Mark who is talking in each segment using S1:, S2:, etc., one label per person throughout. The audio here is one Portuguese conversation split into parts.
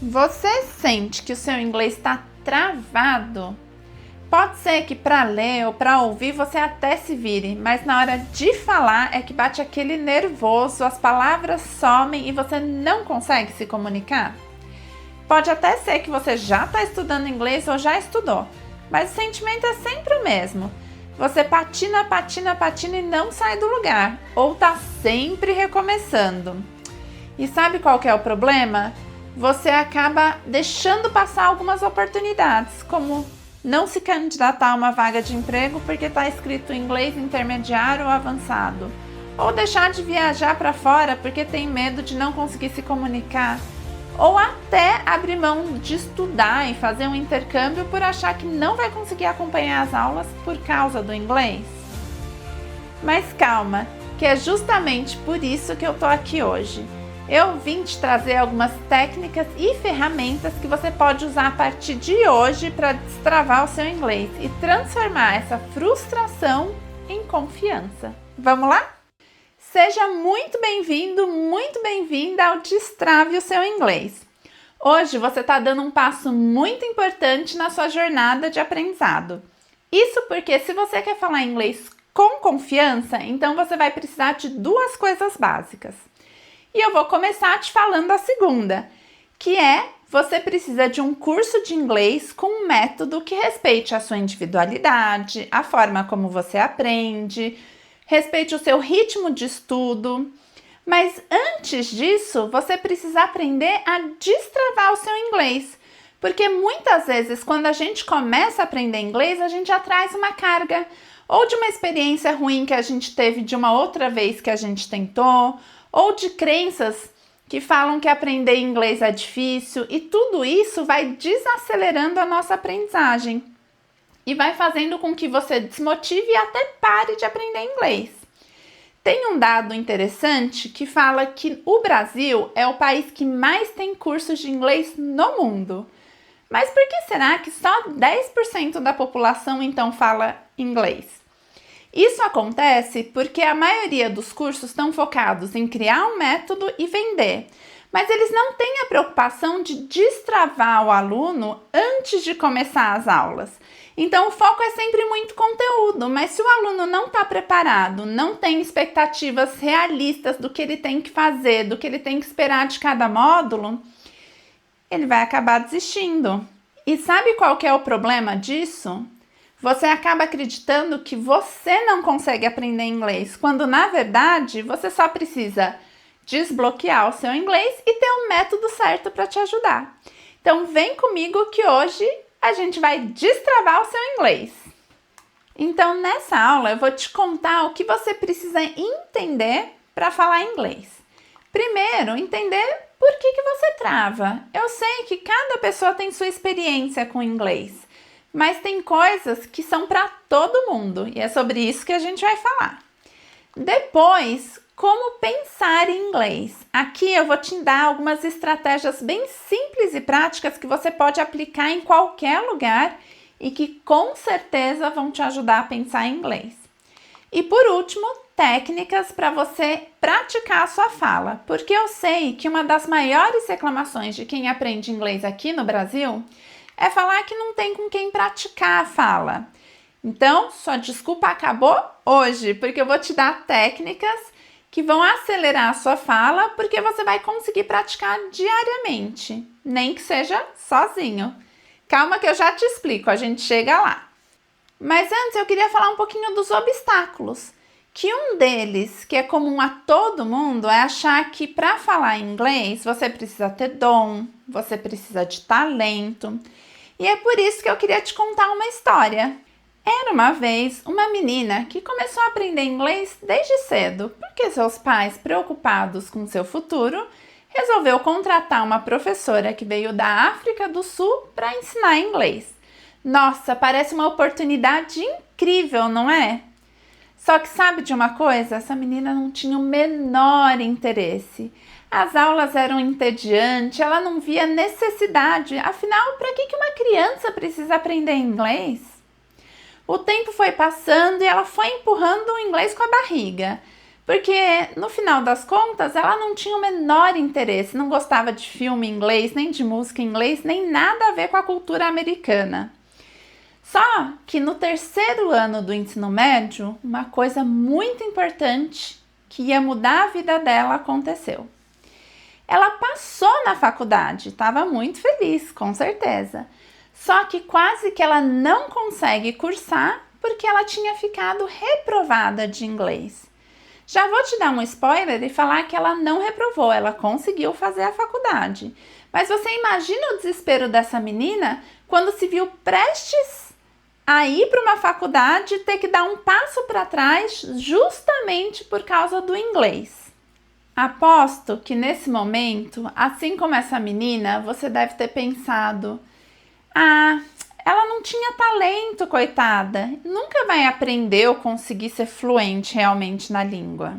S1: Você sente que o seu inglês está travado? Pode ser que para ler ou para ouvir você até se vire, mas na hora de falar é que bate aquele nervoso, as palavras somem e você não consegue se comunicar? Pode até ser que você já está estudando inglês ou já estudou, mas o sentimento é sempre o mesmo. Você patina e não sai do lugar, ou está sempre recomeçando. E sabe qual que é o problema? Você acaba deixando passar algumas oportunidades, como não se candidatar a uma vaga de emprego porque está escrito inglês intermediário ou avançado, ou deixar de viajar para fora porque tem medo de não conseguir se comunicar, ou até abrir mão de estudar e fazer um intercâmbio por achar que não vai conseguir acompanhar as aulas por causa do inglês. Mas calma, que é justamente por isso que eu tô aqui hoje. Eu vim te trazer algumas técnicas e ferramentas que você pode usar a partir de hoje para destravar o seu inglês e transformar essa frustração em confiança. Vamos lá? Seja muito bem-vindo, muito bem-vinda ao Destrave o Seu Inglês. Hoje você está dando um passo muito importante na sua jornada de aprendizado. Isso porque se você quer falar inglês com confiança, então você vai precisar de duas coisas básicas. E eu vou começar te falando a segunda, que é você precisa de um curso de inglês com um método que respeite a sua individualidade, a forma como você aprende, respeite o seu ritmo de estudo. Mas antes disso, você precisa aprender a destravar o seu inglês, porque muitas vezes quando a gente começa a aprender inglês, a gente já traz uma carga ou de uma experiência ruim que a gente teve de uma outra vez que a gente tentou, ou de crenças que falam que aprender inglês é difícil, e tudo isso vai desacelerando a nossa aprendizagem e vai fazendo com que você desmotive e até pare de aprender inglês. Tem um dado interessante que fala que o Brasil é o país que mais tem cursos de inglês no mundo. Mas por que será que só 10% da população então fala inglês? Isso acontece porque a maioria dos cursos estão focados em criar um método e vender, mas eles não têm a preocupação de destravar o aluno antes de começar as aulas. Então o foco é sempre muito conteúdo, mas se o aluno não está preparado, não tem expectativas realistas do que ele tem que fazer, do que ele tem que esperar de cada módulo, ele vai acabar desistindo. E sabe qual que é o problema disso? Você acaba acreditando que você não consegue aprender inglês, quando na verdade você só precisa desbloquear o seu inglês e ter um método certo para te ajudar. Então vem comigo que hoje a gente vai destravar o seu inglês. Então nessa aula eu vou te contar o que você precisa entender para falar inglês. Primeiro, entender por que você trava. Eu sei que cada pessoa tem sua experiência com inglês, mas tem coisas que são para todo mundo e é sobre isso que a gente vai falar. Depois, como pensar em inglês. Aqui eu vou te dar algumas estratégias bem simples e práticas que você pode aplicar em qualquer lugar e que com certeza vão te ajudar a pensar em inglês. E por último, técnicas para você praticar a sua fala, porque eu sei que uma das maiores reclamações de quem aprende inglês aqui no Brasil é falar que não tem com quem praticar a fala. Então, sua desculpa acabou hoje, porque eu vou te dar técnicas que vão acelerar a sua fala, porque você vai conseguir praticar diariamente, nem que seja sozinho. Calma que eu já te explico, a gente chega lá. Mas antes eu queria falar um pouquinho dos obstáculos, que um deles, que é comum a todo mundo, é achar que para falar inglês você precisa ter dom, você precisa de talento. E é por isso que eu queria te contar uma história. Era uma vez uma menina que começou a aprender inglês desde cedo, porque seus pais, preocupados com seu futuro, resolveu contratar uma professora que veio da África do Sul para ensinar inglês. Nossa, parece uma oportunidade incrível, não é? Só que sabe de uma coisa? Essa menina não tinha o menor interesse. As aulas eram entediantes, ela não via necessidade. Afinal, para que uma criança precisa aprender inglês? O tempo foi passando e ela foi empurrando o inglês com a barriga, Porque no final das contas ela não tinha o menor interesse, não gostava de filme em inglês, nem de música em inglês, nem nada a ver com a cultura americana. Só que no terceiro ano do ensino médio, uma coisa muito importante que ia mudar a vida dela aconteceu. Ela passou na faculdade, estava muito feliz, com certeza. Só que quase que ela não consegue cursar porque ela tinha ficado reprovada de inglês. Já vou te dar um spoiler e falar que ela não reprovou, ela conseguiu fazer a faculdade. Mas você imagina o desespero dessa menina quando se viu prestes a ir para uma faculdade e ter que dar um passo para trás justamente por causa do inglês. Aposto que nesse momento, assim como essa menina, você deve ter pensado: ela não tinha talento, coitada, nunca vai aprender ou conseguir ser fluente realmente na língua.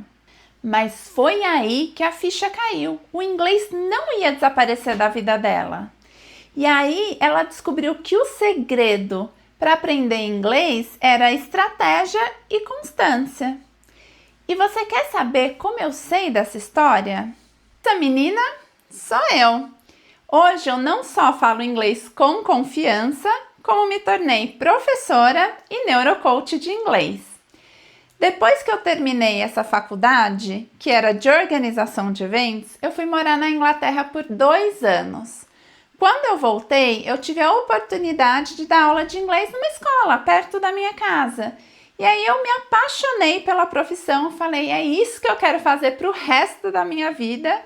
S1: Mas foi aí que a ficha caiu. O inglês não ia desaparecer da vida dela. E aí ela descobriu que o segredo para aprender inglês era estratégia e constância. E você quer saber como eu sei dessa história? Essa menina sou eu. Hoje eu não só falo inglês com confiança, como me tornei professora e neurocoach de inglês. Depois que eu terminei essa faculdade, que era de organização de eventos, eu fui morar na Inglaterra por 2 anos. Quando eu voltei, eu tive a oportunidade de dar aula de inglês numa escola perto da minha casa. E aí eu me apaixonei pela profissão, falei, é isso que eu quero fazer para o resto da minha vida.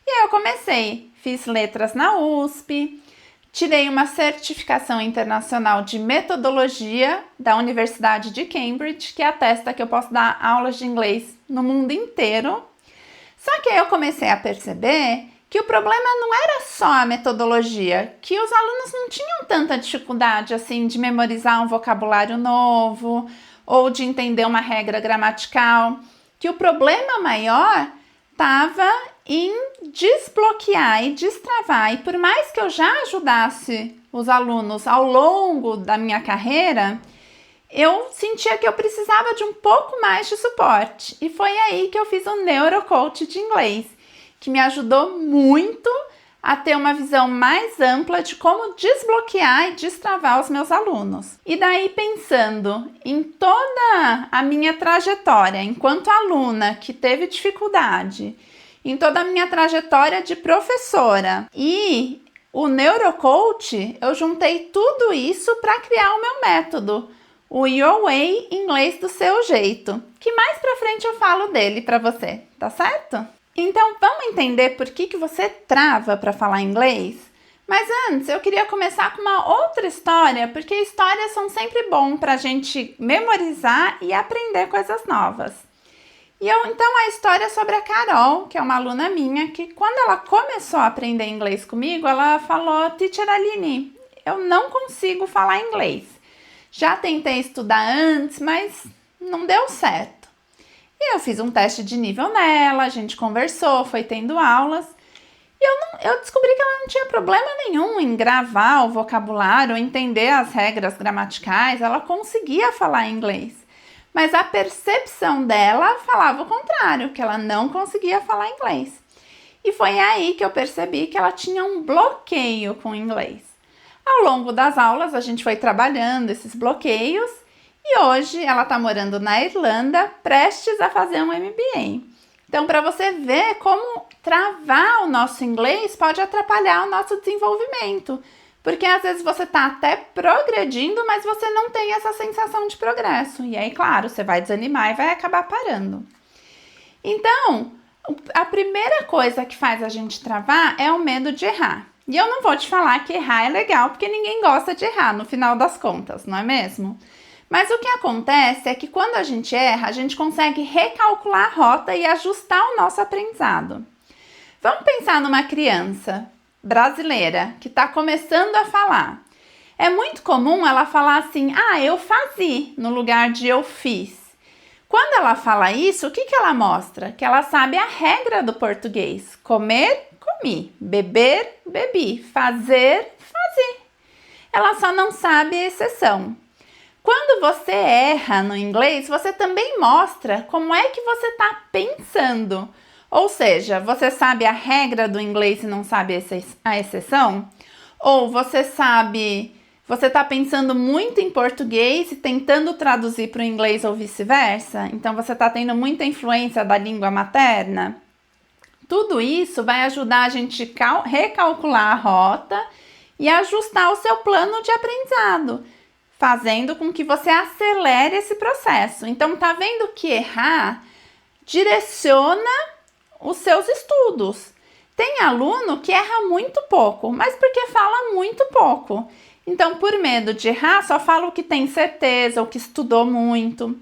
S1: E aí eu comecei, fiz letras na USP, tirei uma certificação internacional de metodologia da Universidade de Cambridge, que atesta que eu posso dar aulas de inglês no mundo inteiro. Só que aí eu comecei a perceber que o problema não era só a metodologia, que os alunos não tinham tanta dificuldade assim de memorizar um vocabulário novo ou de entender uma regra gramatical, que o problema maior estava em desbloquear e destravar. E por mais que eu já ajudasse os alunos ao longo da minha carreira, eu sentia que eu precisava de um pouco mais de suporte. E foi aí que eu fiz o Neurocoach de inglês, que me ajudou muito a ter uma visão mais ampla de como desbloquear e destravar os meus alunos. E daí, pensando em toda a minha trajetória enquanto aluna que teve dificuldade, em toda a minha trajetória de professora e o Neurocoach, eu juntei tudo isso para criar o meu método, o Your Way Inglês do Seu Jeito, que mais para frente eu falo dele para você, tá certo? Então, vamos entender por que você trava para falar inglês? Mas antes, eu queria começar com uma outra história, porque histórias são sempre bom para a gente memorizar e aprender coisas novas. Então, a história é sobre a Carol, que é uma aluna minha, que quando ela começou a aprender inglês comigo, ela falou: Teacher Aline, eu não consigo falar inglês. Já tentei estudar antes, mas não deu certo. E eu fiz um teste de nível nela, a gente conversou, foi tendo aulas. E eu descobri que ela não tinha problema nenhum em gravar o vocabulário, entender as regras gramaticais, ela conseguia falar inglês. Mas a percepção dela falava o contrário, que ela não conseguia falar inglês. E foi aí que eu percebi que ela tinha um bloqueio com o inglês. Ao longo das aulas, a gente foi trabalhando esses bloqueios. E hoje ela está morando na Irlanda, prestes a fazer um MBA. Então, para você ver como travar o nosso inglês pode atrapalhar o nosso desenvolvimento. Porque às vezes você está até progredindo, mas você não tem essa sensação de progresso. E aí, claro, você vai desanimar e vai acabar parando. Então, a primeira coisa que faz a gente travar é o medo de errar. E eu não vou te falar que errar é legal, porque ninguém gosta de errar no final das contas, não é mesmo? Mas o que acontece é que quando a gente erra, a gente consegue recalcular a rota e ajustar o nosso aprendizado. Vamos pensar numa criança brasileira que está começando a falar. É muito comum ela falar assim, eu fazia, no lugar de eu fiz. Quando ela fala isso, o que ela mostra? Que ela sabe a regra do português. Comer, comi. Beber, bebi. Fazer, fazi. Ela só não sabe a exceção. Quando você erra no inglês, você também mostra como é que você está pensando. Ou seja, você sabe a regra do inglês e não sabe a exceção? Ou você está pensando muito em português e tentando traduzir para o inglês ou vice-versa? Então você está tendo muita influência da língua materna? Tudo isso vai ajudar a gente recalcular a rota e ajustar o seu plano de aprendizado, fazendo com que você acelere esse processo. Então, tá vendo que errar direciona os seus estudos. Tem aluno que erra muito pouco, mas porque fala muito pouco. Então, por medo de errar, só fala o que tem certeza, o que estudou muito.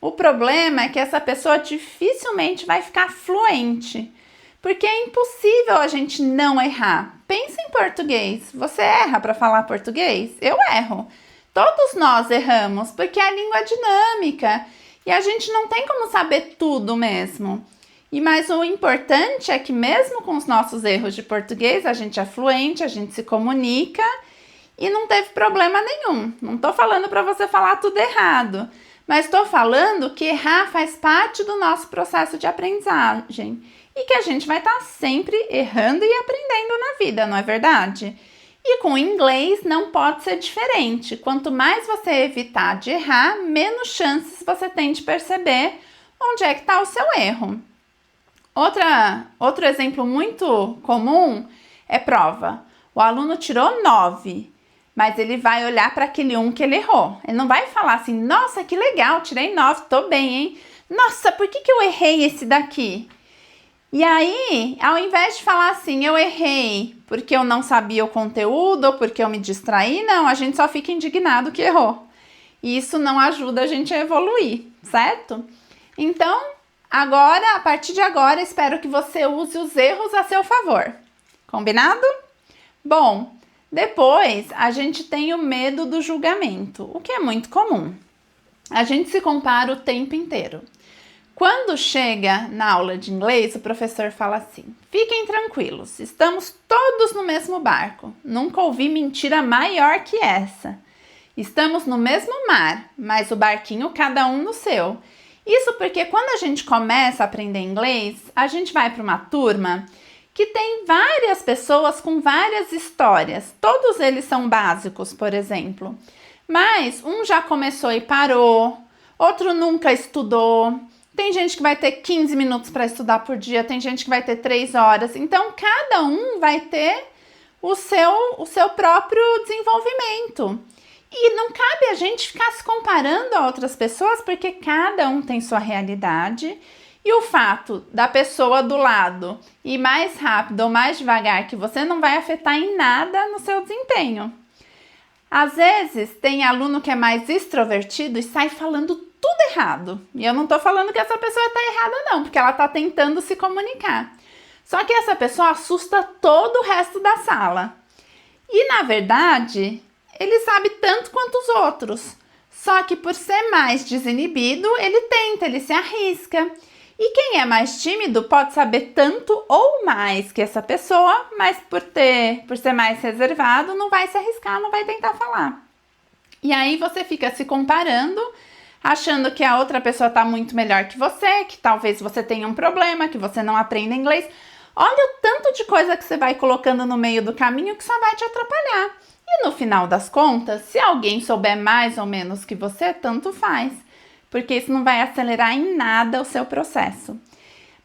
S1: O problema é que essa pessoa dificilmente vai ficar fluente, porque é impossível a gente não errar. Pensa em português. Você erra para falar português? Eu erro. Todos nós erramos, porque a língua é dinâmica e a gente não tem como saber tudo mesmo. Mas o importante é que mesmo com os nossos erros de português, a gente é fluente, a gente se comunica e não teve problema nenhum. Não estou falando para você falar tudo errado, mas estou falando que errar faz parte do nosso processo de aprendizagem e que a gente vai estar sempre errando e aprendendo na vida, não é verdade? E com o inglês não pode ser diferente. Quanto mais você evitar de errar, menos chances você tem de perceber onde é que está o seu erro. Outro exemplo muito comum é prova. O aluno tirou 9, mas ele vai olhar para aquele 1 que ele errou. Ele não vai falar assim, nossa, que legal, tirei 9, tô bem, hein? Nossa, por que eu errei esse daqui? E aí, ao invés de falar assim, eu errei porque eu não sabia o conteúdo ou porque eu me distraí, não, a gente só fica indignado que errou. E isso não ajuda a gente a evoluir, certo? Então, agora, a partir de agora, espero que você use os erros a seu favor. Combinado? Bom, depois a gente tem o medo do julgamento, o que é muito comum. A gente se compara o tempo inteiro. Quando chega na aula de inglês, o professor fala assim, fiquem tranquilos, estamos todos no mesmo barco. Nunca ouvi mentira maior que essa. Estamos no mesmo mar, mas o barquinho cada um no seu. Isso porque quando a gente começa a aprender inglês, a gente vai para uma turma que tem várias pessoas com várias histórias. Todos eles são básicos, por exemplo. Mas um já começou e parou, outro nunca estudou. Tem gente que vai ter 15 minutos para estudar por dia, tem gente que vai ter 3 horas. Então, cada um vai ter o seu próprio desenvolvimento. E não cabe a gente ficar se comparando a outras pessoas, porque cada um tem sua realidade. E o fato da pessoa do lado ir mais rápido ou mais devagar que você não vai afetar em nada no seu desempenho. Às vezes, tem aluno que é mais extrovertido e sai falando tudo errado. E eu não tô falando que essa pessoa tá errada não, porque ela tá tentando se comunicar. Só que essa pessoa assusta todo o resto da sala. E, na verdade, ele sabe tanto quanto os outros. Só que por ser mais desinibido, ele tenta, ele se arrisca. E quem é mais tímido pode saber tanto ou mais que essa pessoa, mas por ser mais reservado, não vai se arriscar, não vai tentar falar. E aí você fica se comparando, achando que a outra pessoa está muito melhor que você, que talvez você tenha um problema, que você não aprenda inglês. Olha o tanto de coisa que você vai colocando no meio do caminho que só vai te atrapalhar. E no final das contas, se alguém souber mais ou menos que você, tanto faz, porque isso não vai acelerar em nada o seu processo.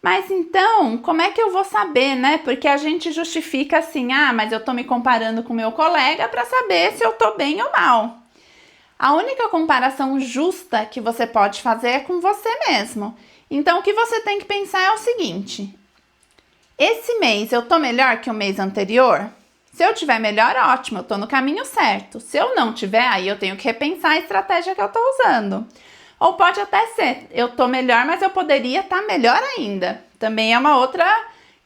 S1: Mas então, como é que eu vou saber, né? Porque a gente justifica assim, mas eu tô me comparando com meu colega para saber se eu tô bem ou mal. A única comparação justa que você pode fazer é com você mesmo. Então, o que você tem que pensar é o seguinte: esse mês eu tô melhor que o mês anterior? Se eu tiver melhor, ótimo, eu tô no caminho certo. Se eu não tiver, aí eu tenho que repensar a estratégia que eu tô usando. Ou pode até ser, eu tô melhor, mas eu poderia estar melhor ainda. Também é uma outra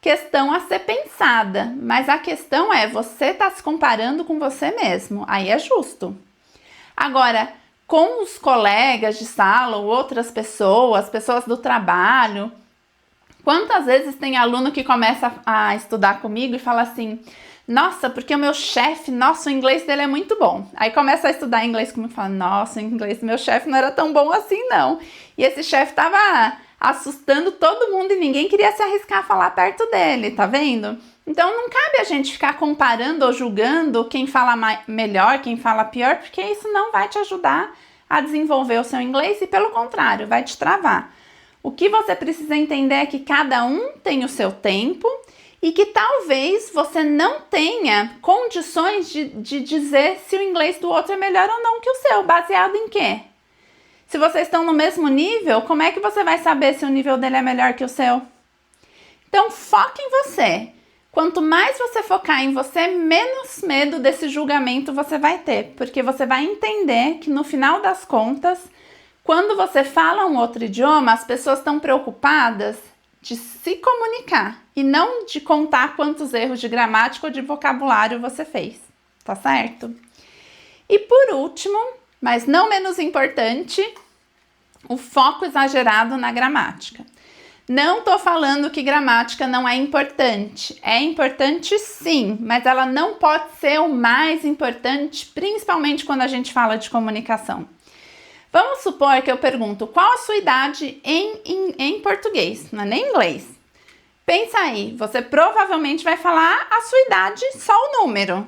S1: questão a ser pensada. Mas a questão é, você tá se comparando com você mesmo. Aí é justo. Agora, com os colegas de sala ou outras pessoas do trabalho, quantas vezes tem aluno que começa a estudar comigo e fala assim, Nossa, porque o meu chefe, nossa, o inglês dele é muito bom. Aí começa a estudar inglês comigo e fala, nossa, o inglês do meu chefe não era tão bom assim, não. E esse chefe tava assustando todo mundo e ninguém queria se arriscar a falar perto dele, tá vendo? Então não cabe a gente ficar comparando ou julgando quem fala melhor, quem fala pior, porque isso não vai te ajudar a desenvolver o seu inglês e, pelo contrário, vai te travar. O que você precisa entender é que cada um tem o seu tempo e que talvez você não tenha condições de dizer se o inglês do outro é melhor ou não que o seu, baseado em quê? Se vocês estão no mesmo nível, como é que você vai saber se o nível dele é melhor que o seu? Então, foque em você. Quanto mais você focar em você, menos medo desse julgamento você vai ter, porque você vai entender que no final das contas, quando você fala um outro idioma, as pessoas estão preocupadas de se comunicar e não de contar quantos erros de gramática ou de vocabulário você fez, tá certo? E por último, mas não menos importante, o foco exagerado na gramática. Não tô falando que gramática não é importante. É importante sim, mas ela não pode ser o mais importante, principalmente quando a gente fala de comunicação. Vamos supor que eu pergunto qual a sua idade em português, não é nem inglês. Pensa aí, você provavelmente vai falar a sua idade, só o número.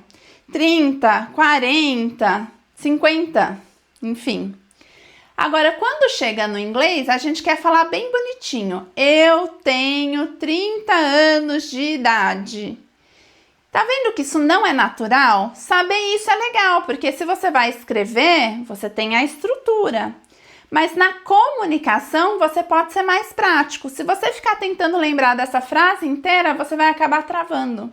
S1: 30, 40, 50, enfim. Agora, quando chega no inglês, a gente quer falar bem bonitinho. Eu tenho 30 anos de idade. Tá vendo que isso não é natural? Saber isso é legal, porque se você vai escrever, você tem a estrutura. Mas na comunicação, você pode ser mais prático. Se você ficar tentando lembrar dessa frase inteira, você vai acabar travando.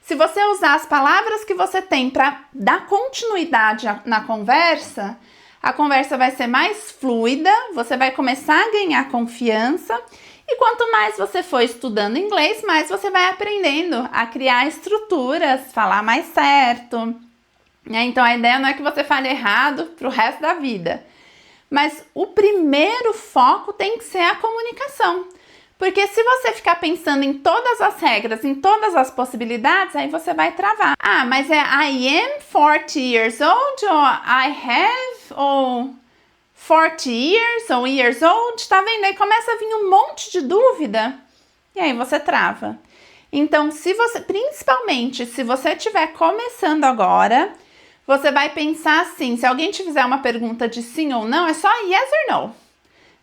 S1: Se você usar as palavras que você tem para dar continuidade na conversa, a conversa vai ser mais fluida, você vai começar a ganhar confiança e quanto mais você for estudando inglês, mais você vai aprendendo a criar estruturas, falar mais certo. Então a ideia não é que você fale errado para o resto da vida, mas o primeiro foco tem que ser a comunicação. Porque se você ficar pensando em todas as regras, em todas as possibilidades, aí você vai travar. Ah, mas é I am 40 years old, ou I have, ou 40 years, ou years old, tá vendo? Aí começa a vir um monte de dúvida, e aí você trava. Então, principalmente se você estiver começando agora, você vai pensar assim, se alguém te fizer uma pergunta de sim ou não, é só yes or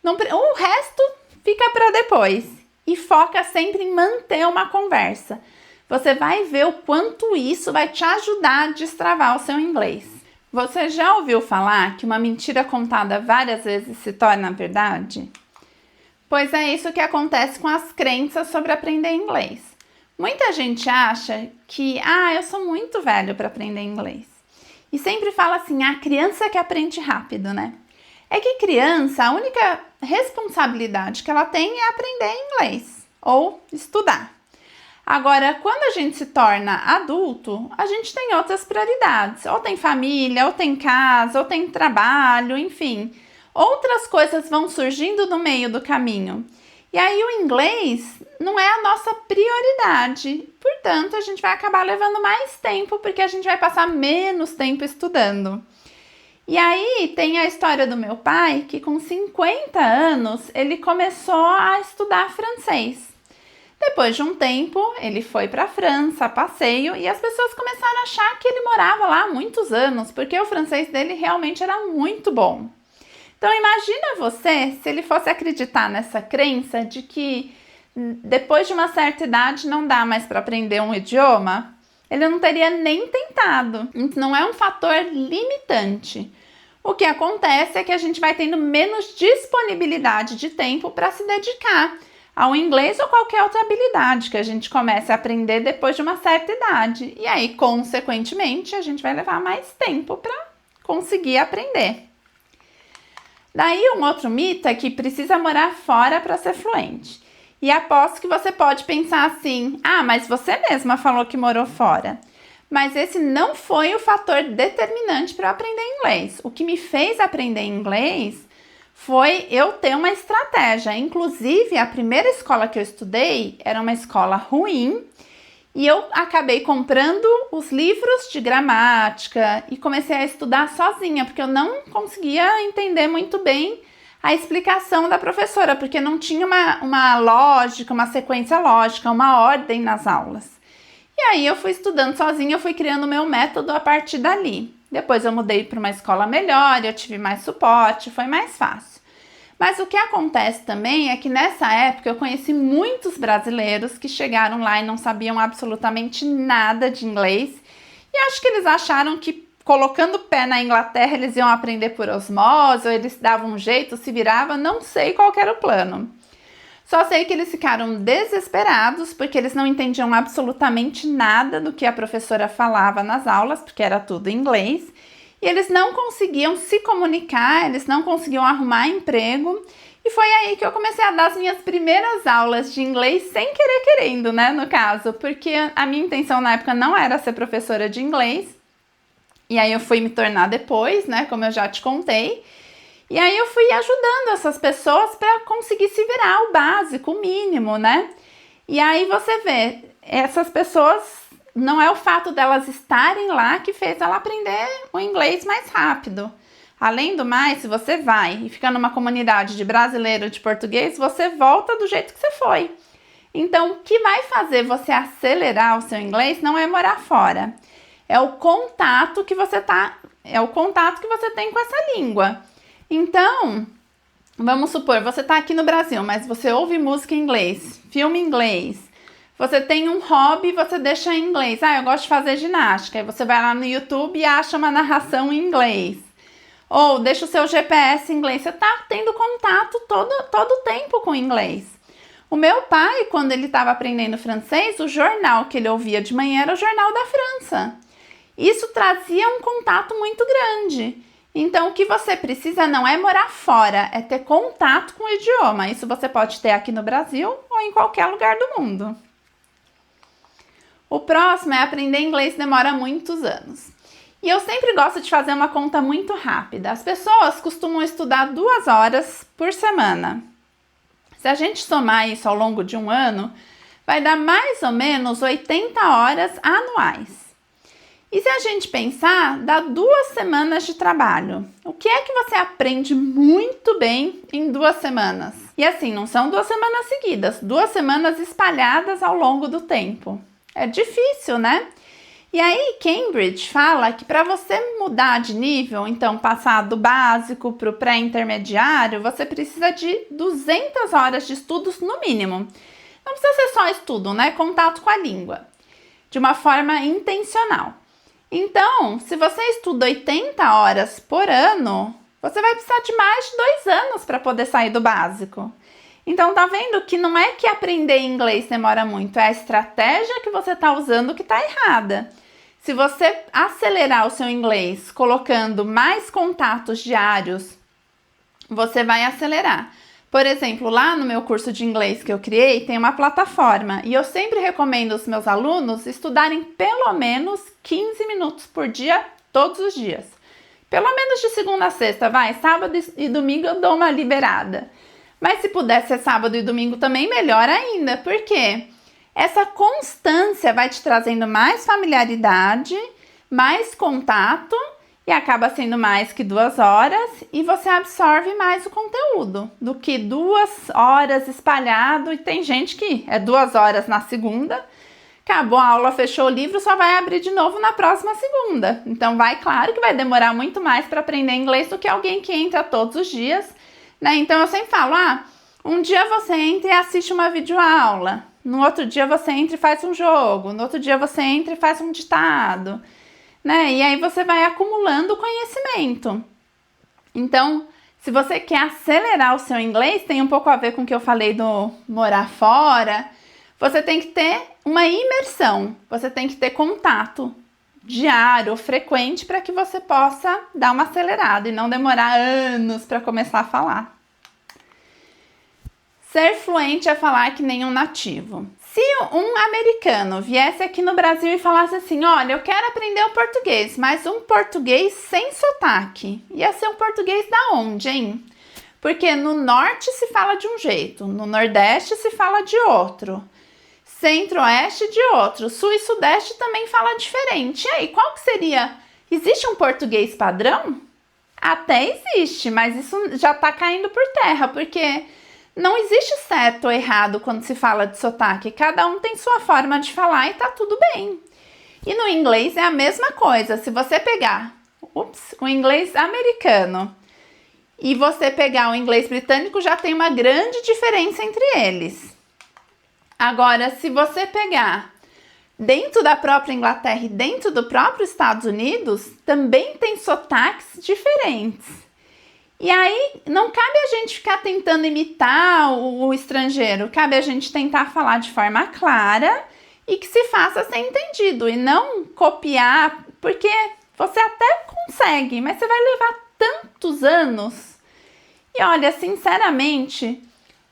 S1: no. O resto fica para depois e foca sempre em manter uma conversa. Você vai ver o quanto isso vai te ajudar a destravar o seu inglês. Você já ouviu falar que uma mentira contada várias vezes se torna verdade? Pois é isso que acontece com as crenças sobre aprender inglês. Muita gente acha que, eu sou muito velho para aprender inglês. E sempre fala assim, a criança que aprende rápido, né? É que criança, a única responsabilidade que ela tem é aprender inglês ou estudar. Agora, quando a gente se torna adulto, a gente tem outras prioridades. Ou tem família, ou tem casa, ou tem trabalho, enfim. Outras coisas vão surgindo no meio do caminho. E aí o inglês não é a nossa prioridade. Portanto, a gente vai acabar levando mais tempo, porque a gente vai passar menos tempo estudando. E aí tem a história do meu pai, que com 50 anos ele começou a estudar francês. Depois de um tempo, ele foi para a França a passeio e as pessoas começaram a achar que ele morava lá há muitos anos, porque o francês dele realmente era muito bom. Então imagina você se ele fosse acreditar nessa crença de que depois de uma certa idade não dá mais para aprender um idioma. Ele não teria nem tentado. Não é um fator limitante. O que acontece é que a gente vai tendo menos disponibilidade de tempo para se dedicar ao inglês ou qualquer outra habilidade que a gente comece a aprender depois de uma certa idade. E aí, consequentemente, a gente vai levar mais tempo para conseguir aprender. Daí, um outro mito é que precisa morar fora para ser fluente. E aposto que você pode pensar assim, mas você mesma falou que morou fora. Mas esse não foi o fator determinante para eu aprender inglês. O que me fez aprender inglês foi eu ter uma estratégia. Inclusive, a primeira escola que eu estudei era uma escola ruim E eu acabei comprando os livros de gramática e comecei a estudar sozinha, porque eu não conseguia entender muito bem a explicação da professora, porque não tinha uma lógica, uma sequência lógica, uma ordem nas aulas. E aí eu fui estudando sozinha, eu fui criando o meu método a partir dali. Depois eu mudei para uma escola melhor, eu tive mais suporte, foi mais fácil. Mas o que acontece também é que nessa época eu conheci muitos brasileiros que chegaram lá e não sabiam absolutamente nada de inglês. E acho que eles acharam que colocando o pé na Inglaterra eles iam aprender por osmose, ou eles davam um jeito, se virava, não sei qual era o plano. Só sei que eles ficaram desesperados porque eles não entendiam absolutamente nada do que a professora falava nas aulas, porque era tudo em inglês. E eles não conseguiam se comunicar, eles não conseguiam arrumar emprego. E foi aí que eu comecei a dar as minhas primeiras aulas de inglês sem querer querendo, né, no caso. Porque a minha intenção na época não era ser professora de inglês. E aí eu fui me tornar depois, né, como eu já te contei. E aí eu fui ajudando essas pessoas para conseguir se virar o básico, o mínimo, né? E aí você vê, essas pessoas... Não é o fato delas estarem lá que fez ela aprender o inglês mais rápido. Além do mais, se você vai e fica numa comunidade de brasileiro de português, você volta do jeito que você foi. Então, o que vai fazer você acelerar o seu inglês não é morar fora. É o contato que você tem com essa língua. Então, vamos supor, você está aqui no Brasil, mas você ouve música em inglês, filme em inglês. Você tem um hobby, você deixa em inglês. Eu gosto de fazer ginástica. Aí você vai lá no YouTube e acha uma narração em inglês. Ou deixa o seu GPS em inglês. Você está tendo contato todo o tempo com o inglês. O meu pai, quando ele estava aprendendo francês, o jornal que ele ouvia de manhã era o Jornal da França. Isso trazia um contato muito grande. Então, o que você precisa não é morar fora, é ter contato com o idioma. Isso você pode ter aqui no Brasil ou em qualquer lugar do mundo. O próximo é aprender inglês, demora muitos anos. E eu sempre gosto de fazer uma conta muito rápida. As pessoas costumam estudar 2 horas por semana. Se a gente somar isso ao longo de um ano, vai dar mais ou menos 80 horas anuais. E se a gente pensar, dá 2 semanas de trabalho. O que é que você aprende muito bem em 2 semanas? E assim, não são 2 semanas seguidas, 2 semanas espalhadas ao longo do tempo. É difícil, né? E aí, Cambridge fala que para você mudar de nível, então passar do básico para o pré-intermediário, você precisa de 200 horas de estudos no mínimo. Não precisa ser só estudo, né? Contato com a língua, de uma forma intencional. Então, se você estuda 80 horas por ano, você vai precisar de mais de 2 anos para poder sair do básico. Então, tá vendo que não é que aprender inglês demora muito, é a estratégia que você tá usando que tá errada. Se você acelerar o seu inglês colocando mais contatos diários, você vai acelerar. Por exemplo, lá no meu curso de inglês que eu criei, tem uma plataforma e eu sempre recomendo aos meus alunos estudarem pelo menos 15 minutos por dia, todos os dias. Pelo menos de segunda a sexta, vai. Sábado e domingo eu dou uma liberada. Mas se puder ser sábado e domingo também, melhor ainda. Por quê? Essa constância vai te trazendo mais familiaridade, mais contato e acaba sendo mais que 2 horas e você absorve mais o conteúdo do que 2 horas espalhado. E tem gente que é 2 horas na segunda, acabou a aula, fechou o livro, só vai abrir de novo na próxima segunda. Então claro que vai demorar muito mais para aprender inglês do que alguém que entra todos os dias, né? Então eu sempre falo, um dia você entra e assiste uma videoaula, no outro dia você entra e faz um jogo, no outro dia você entra e faz um ditado, né? E aí você vai acumulando conhecimento. Então, se você quer acelerar o seu inglês, tem um pouco a ver com o que eu falei do morar fora, você tem que ter uma imersão, você tem que ter contato diário, frequente, para que você possa dar uma acelerada e não demorar anos para começar a falar. Ser fluente é falar que nem um nativo. Se um americano viesse aqui no Brasil e falasse assim, olha, eu quero aprender o português, mas um português sem sotaque, ia ser um português da onde, hein? Porque no norte se fala de um jeito, no nordeste se fala de outro. Centro-Oeste de outro. Sul e Sudeste também fala diferente. E aí, qual que seria? Existe um português padrão? Até existe, mas isso já tá caindo por terra, porque não existe certo ou errado quando se fala de sotaque. Cada um tem sua forma de falar e tá tudo bem. E no inglês é a mesma coisa. Se você pegar o inglês americano e você pegar o inglês britânico, já tem uma grande diferença entre eles. Agora, se você pegar dentro da própria Inglaterra e dentro do próprio Estados Unidos, também tem sotaques diferentes. E aí, não cabe a gente ficar tentando imitar o estrangeiro, cabe a gente tentar falar de forma clara e que se faça ser entendido, e não copiar, porque você até consegue, mas você vai levar tantos anos. E olha, sinceramente,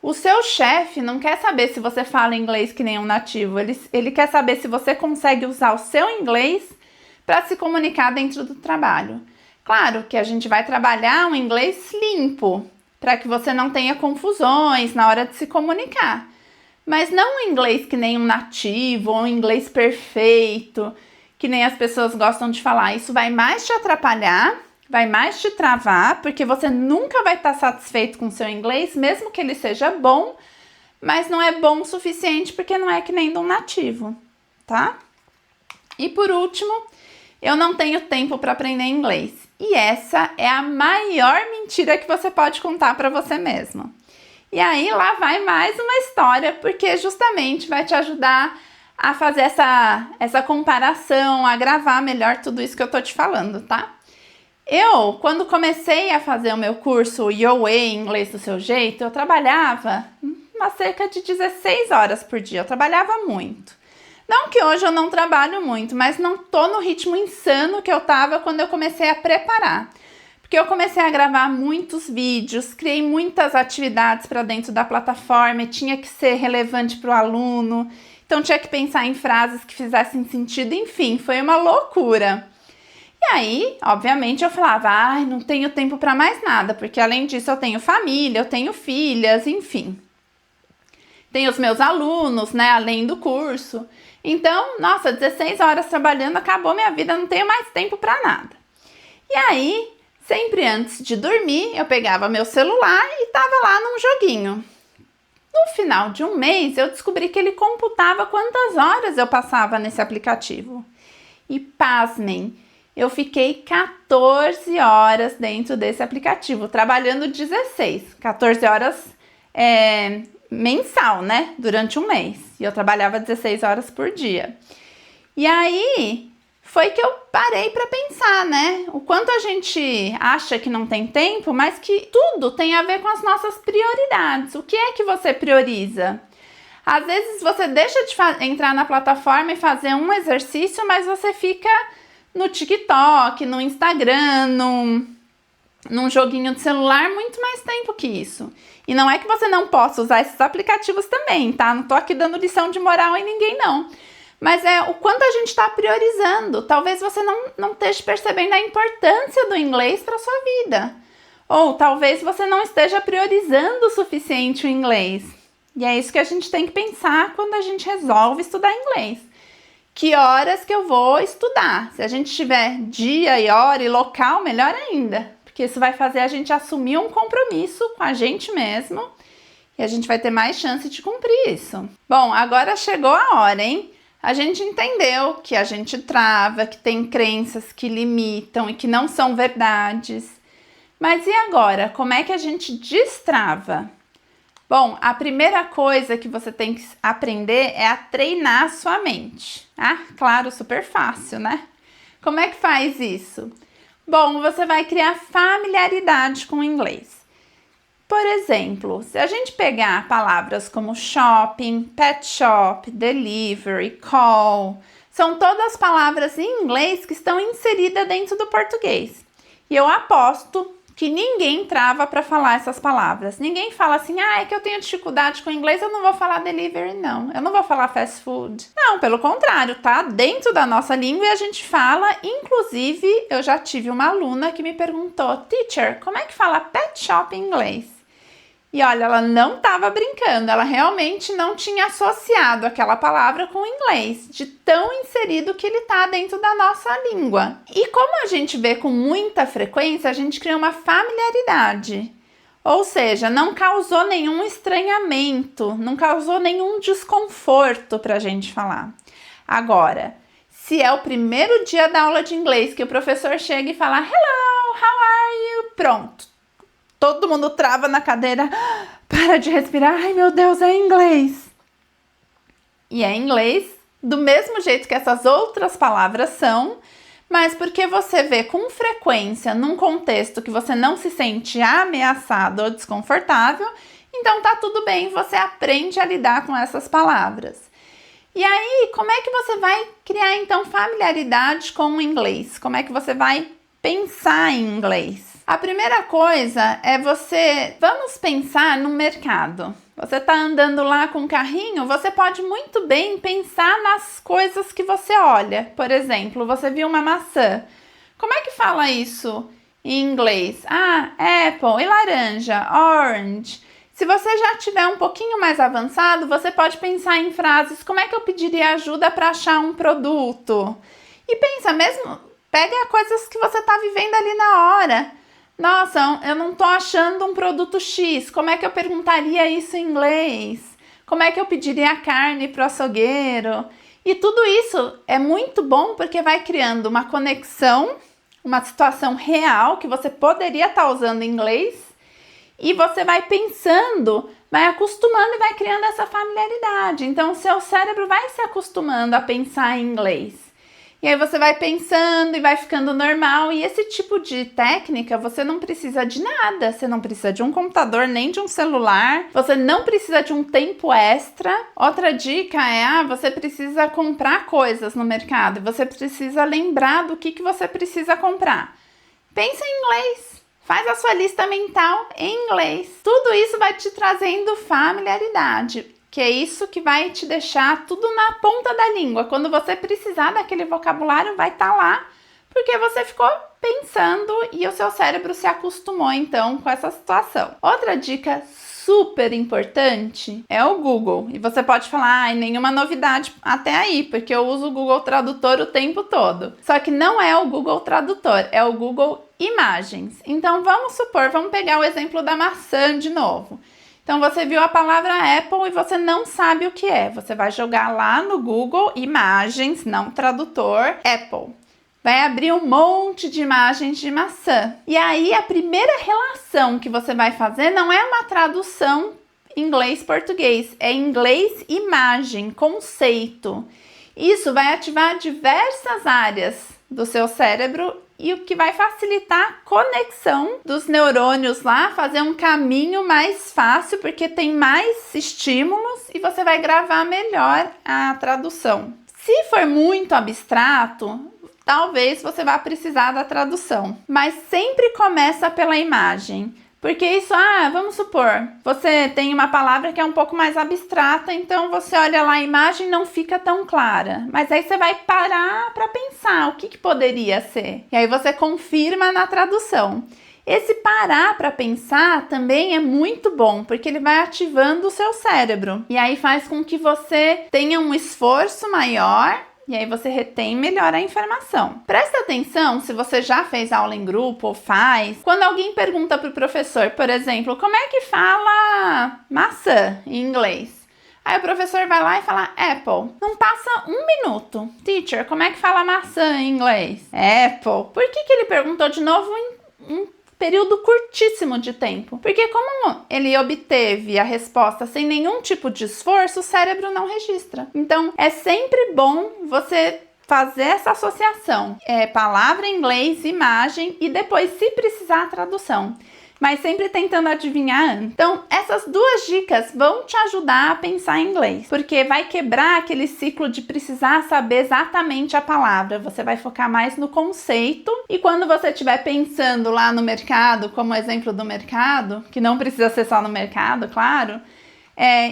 S1: o seu chefe não quer saber se você fala inglês que nem um nativo, ele quer saber se você consegue usar o seu inglês para se comunicar dentro do trabalho. Claro que a gente vai trabalhar um inglês limpo, para que você não tenha confusões na hora de se comunicar. Mas não um inglês que nem um nativo, ou um inglês perfeito, que nem as pessoas gostam de falar. Isso vai mais te atrapalhar, vai mais te travar, porque você nunca vai estar satisfeito com o seu inglês, mesmo que ele seja bom, mas não é bom o suficiente porque não é que nem de um nativo, tá? E por último, eu não tenho tempo para aprender inglês. E essa é a maior mentira que você pode contar para você mesmo. E aí lá vai mais uma história, porque justamente vai te ajudar a fazer essa comparação, a gravar melhor tudo isso que eu tô te falando, tá? Eu, quando comecei a fazer o meu curso Your Way, Inglês do Seu Jeito, eu trabalhava cerca de 16 horas por dia, eu trabalhava muito. Não que hoje eu não trabalho muito, mas não tô no ritmo insano que eu tava quando eu comecei a preparar. Porque eu comecei a gravar muitos vídeos, criei muitas atividades para dentro da plataforma e tinha que ser relevante para o aluno, então tinha que pensar em frases que fizessem sentido, enfim, foi uma loucura. E aí, obviamente, eu falava, ai, não tenho tempo para mais nada, porque além disso eu tenho família, eu tenho filhas, enfim. Tenho os meus alunos, né, além do curso. Então, nossa, 16 horas trabalhando, acabou minha vida, não tenho mais tempo para nada. E aí, sempre antes de dormir, eu pegava meu celular e estava lá num joguinho. No final de um mês, eu descobri que ele computava quantas horas eu passava nesse aplicativo. E pasmem, eu fiquei 14 horas dentro desse aplicativo, trabalhando 16. 14 horas mensal, né? Durante um mês. E eu trabalhava 16 horas por dia. E aí foi que eu parei para pensar, né? O quanto a gente acha que não tem tempo, mas que tudo tem a ver com as nossas prioridades. O que é que você prioriza? Às vezes você deixa de entrar na plataforma e fazer um exercício, mas você fica no TikTok, no Instagram, num joguinho de celular muito mais tempo que isso. E não é que você não possa usar esses aplicativos também, tá? Não tô aqui dando lição de moral em ninguém, não. Mas é o quanto a gente está priorizando. Talvez você não esteja percebendo a importância do inglês para sua vida. Ou talvez você não esteja priorizando o suficiente o inglês. E é isso que a gente tem que pensar quando a gente resolve estudar inglês. Que horas que eu vou estudar? Se a gente tiver dia e hora e local, melhor ainda. Porque isso vai fazer a gente assumir um compromisso com a gente mesmo. E a gente vai ter mais chance de cumprir isso. Bom, agora chegou a hora, hein? A gente entendeu que a gente trava, que tem crenças que limitam e que não são verdades. Mas e agora? Como é que a gente destrava? Bom, a primeira coisa que você tem que aprender é a treinar a sua mente. Ah, claro, super fácil, né? Como é que faz isso? Bom, você vai criar familiaridade com o inglês. Por exemplo, se a gente pegar palavras como shopping, pet shop, delivery, call, são todas palavras em inglês que estão inseridas dentro do português. E eu aposto que ninguém trava para falar essas palavras. Ninguém fala assim, é que eu tenho dificuldade com inglês, eu não vou falar delivery, não. Eu não vou falar fast food. Não, pelo contrário, tá dentro da nossa língua e a gente fala. Inclusive, eu já tive uma aluna que me perguntou, teacher, como é que fala pet shop em inglês? E olha, ela não estava brincando, ela realmente não tinha associado aquela palavra com o inglês, de tão inserido que ele está dentro da nossa língua. E como a gente vê com muita frequência, a gente cria uma familiaridade. Ou seja, não causou nenhum estranhamento, não causou nenhum desconforto para a gente falar. Agora, se é o primeiro dia da aula de inglês que o professor chega e fala "Hello, how are you?", pronto. Todo mundo trava na cadeira, para de respirar, ai meu Deus, é inglês. E é inglês do mesmo jeito que essas outras palavras são, mas porque você vê com frequência num contexto que você não se sente ameaçado ou desconfortável, então tá tudo bem, você aprende a lidar com essas palavras. E aí, como é que você vai criar então familiaridade com o inglês? Como é que você vai pensar em inglês? A primeira coisa é vamos pensar no mercado. Você está andando lá com o carrinho, você pode muito bem pensar nas coisas que você olha. Por exemplo, você viu uma maçã. Como é que fala isso em inglês? Apple. E laranja? Orange. Se você já tiver um pouquinho mais avançado, você pode pensar em frases, como é que eu pediria ajuda para achar um produto? E pensa mesmo, pega coisas que você está vivendo ali na hora. Nossa, eu não estou achando um produto X, como é que eu perguntaria isso em inglês? Como é que eu pediria carne para o açougueiro? E tudo isso é muito bom porque vai criando uma conexão, uma situação real que você poderia estar usando em inglês e você vai pensando, vai acostumando e vai criando essa familiaridade. Então, o seu cérebro vai se acostumando a pensar em inglês. E aí você vai pensando e vai ficando normal. E esse tipo de técnica, você não precisa de nada. Você não precisa de um computador, nem de um celular. Você não precisa de um tempo extra. Outra dica é, você precisa comprar coisas no mercado. Você precisa lembrar do que você precisa comprar. Pensa em inglês. Faz a sua lista mental em inglês. Tudo isso vai te trazendo familiaridade, que é isso que vai te deixar tudo na ponta da língua. Quando você precisar daquele vocabulário, vai estar lá, porque você ficou pensando e o seu cérebro se acostumou, então, com essa situação. Outra dica super importante é o Google. E você pode falar, nenhuma novidade até aí, porque eu uso o Google Tradutor o tempo todo. Só que não é o Google Tradutor, é o Google Imagens. Então, vamos pegar o exemplo da maçã de novo. Então, você viu a palavra Apple e você não sabe o que é. Você vai jogar lá no Google Imagens, não tradutor, Apple. Vai abrir um monte de imagens de maçã. E aí, a primeira relação que você vai fazer não é uma tradução inglês-português. É inglês-imagem, conceito. Isso vai ativar diversas áreas do seu cérebro e o que vai facilitar a conexão dos neurônios lá, fazer um caminho mais fácil, porque tem mais estímulos e você vai gravar melhor a tradução. Se for muito abstrato, talvez você vá precisar da tradução, mas sempre começa pela imagem. Porque isso, vamos supor, você tem uma palavra que é um pouco mais abstrata, então você olha lá a imagem e não fica tão clara. Mas aí você vai parar para pensar o que poderia ser. E aí você confirma na tradução. Esse parar para pensar também é muito bom, porque ele vai ativando o seu cérebro. E aí faz com que você tenha um esforço maior. E aí você retém melhor a informação. Presta atenção se você já fez aula em grupo ou faz. Quando alguém pergunta para o professor, por exemplo, como é que fala maçã em inglês? Aí o professor vai lá e fala Apple. Não passa um minuto. Teacher, como é que fala maçã em inglês? Apple. Por que ele perguntou de novo em um período curtíssimo de tempo? Porque como ele obteve a resposta sem nenhum tipo de esforço, o cérebro não registra. Então, é sempre bom você fazer essa associação. Palavra em inglês, imagem e depois, se precisar, a tradução. Mas sempre tentando adivinhar antes. Então, essas duas dicas vão te ajudar a pensar em inglês, porque vai quebrar aquele ciclo de precisar saber exatamente a palavra. Você vai focar mais no conceito e quando você estiver pensando lá no mercado, como exemplo do mercado, que não precisa ser só no mercado, claro,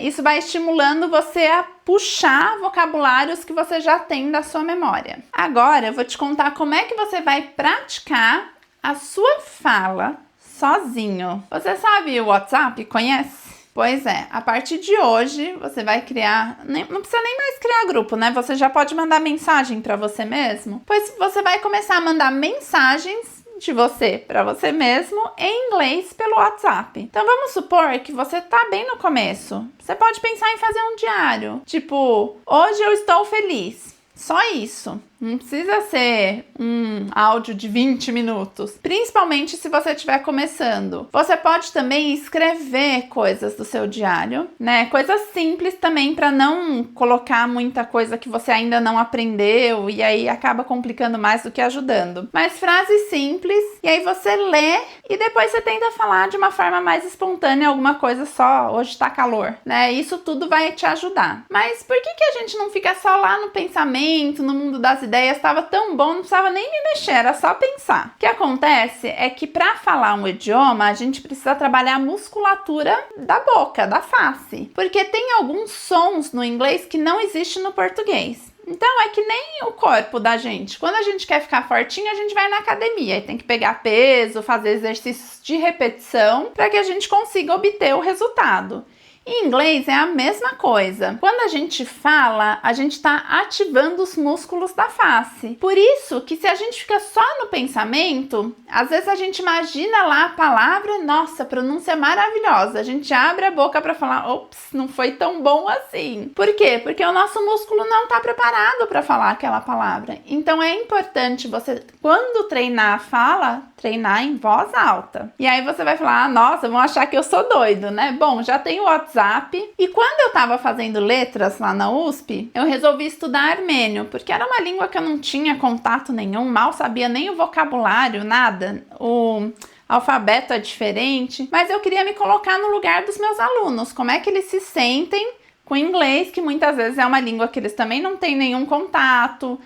S1: isso vai estimulando você a puxar vocabulários que você já tem da sua memória. Agora, eu vou te contar como é que você vai praticar a sua fala sozinho. Você sabe o WhatsApp? Conhece? Pois é, a partir de hoje você vai criar, não precisa nem mais criar grupo, né? Você já pode mandar mensagem para você mesmo. Pois você vai começar a mandar mensagens de você para você mesmo em inglês pelo WhatsApp. Então vamos supor que você tá bem no começo. Você pode pensar em fazer um diário, tipo, hoje eu estou feliz. Só isso. Não precisa ser um áudio de 20 minutos. Principalmente se você estiver começando. Você pode também escrever coisas do seu diário, né? Coisas simples também para não colocar muita coisa que você ainda não aprendeu e aí acaba complicando mais do que ajudando. Mas frases simples e aí você lê e depois você tenta falar de uma forma mais espontânea alguma coisa só, hoje tá calor, né? Isso tudo vai te ajudar. Mas por que a gente não fica só lá no pensamento, no mundo das ideias? Estava tão bom, não precisava nem me mexer, era só pensar. O que acontece é que para falar um idioma, a gente precisa trabalhar a musculatura da boca, da face. Porque tem alguns sons no inglês que não existem no português. Então é que nem o corpo da gente. Quando a gente quer ficar fortinho, a gente vai na academia e tem que pegar peso, fazer exercícios de repetição para que a gente consiga obter o resultado. Em inglês é a mesma coisa. Quando a gente fala, a gente está ativando os músculos da face. Por isso que se a gente fica só no pensamento, às vezes a gente imagina lá a palavra, nossa, pronúncia maravilhosa. A gente abre a boca para falar, ops, não foi tão bom assim. Por quê? Porque o nosso músculo não está preparado para falar aquela palavra. Então é importante você, quando treinar a fala, treinar em voz alta. E aí você vai falar, nossa, vão achar que eu sou doido, né? Bom, já tenho o WhatsApp. E quando eu tava fazendo letras lá na USP, eu resolvi estudar armênio, porque era uma língua que eu não tinha contato nenhum, mal sabia nem o vocabulário, nada. O alfabeto é diferente, mas eu queria me colocar no lugar dos meus alunos, como é que eles se sentem com o inglês, que muitas vezes é uma língua que eles também não têm nenhum contato,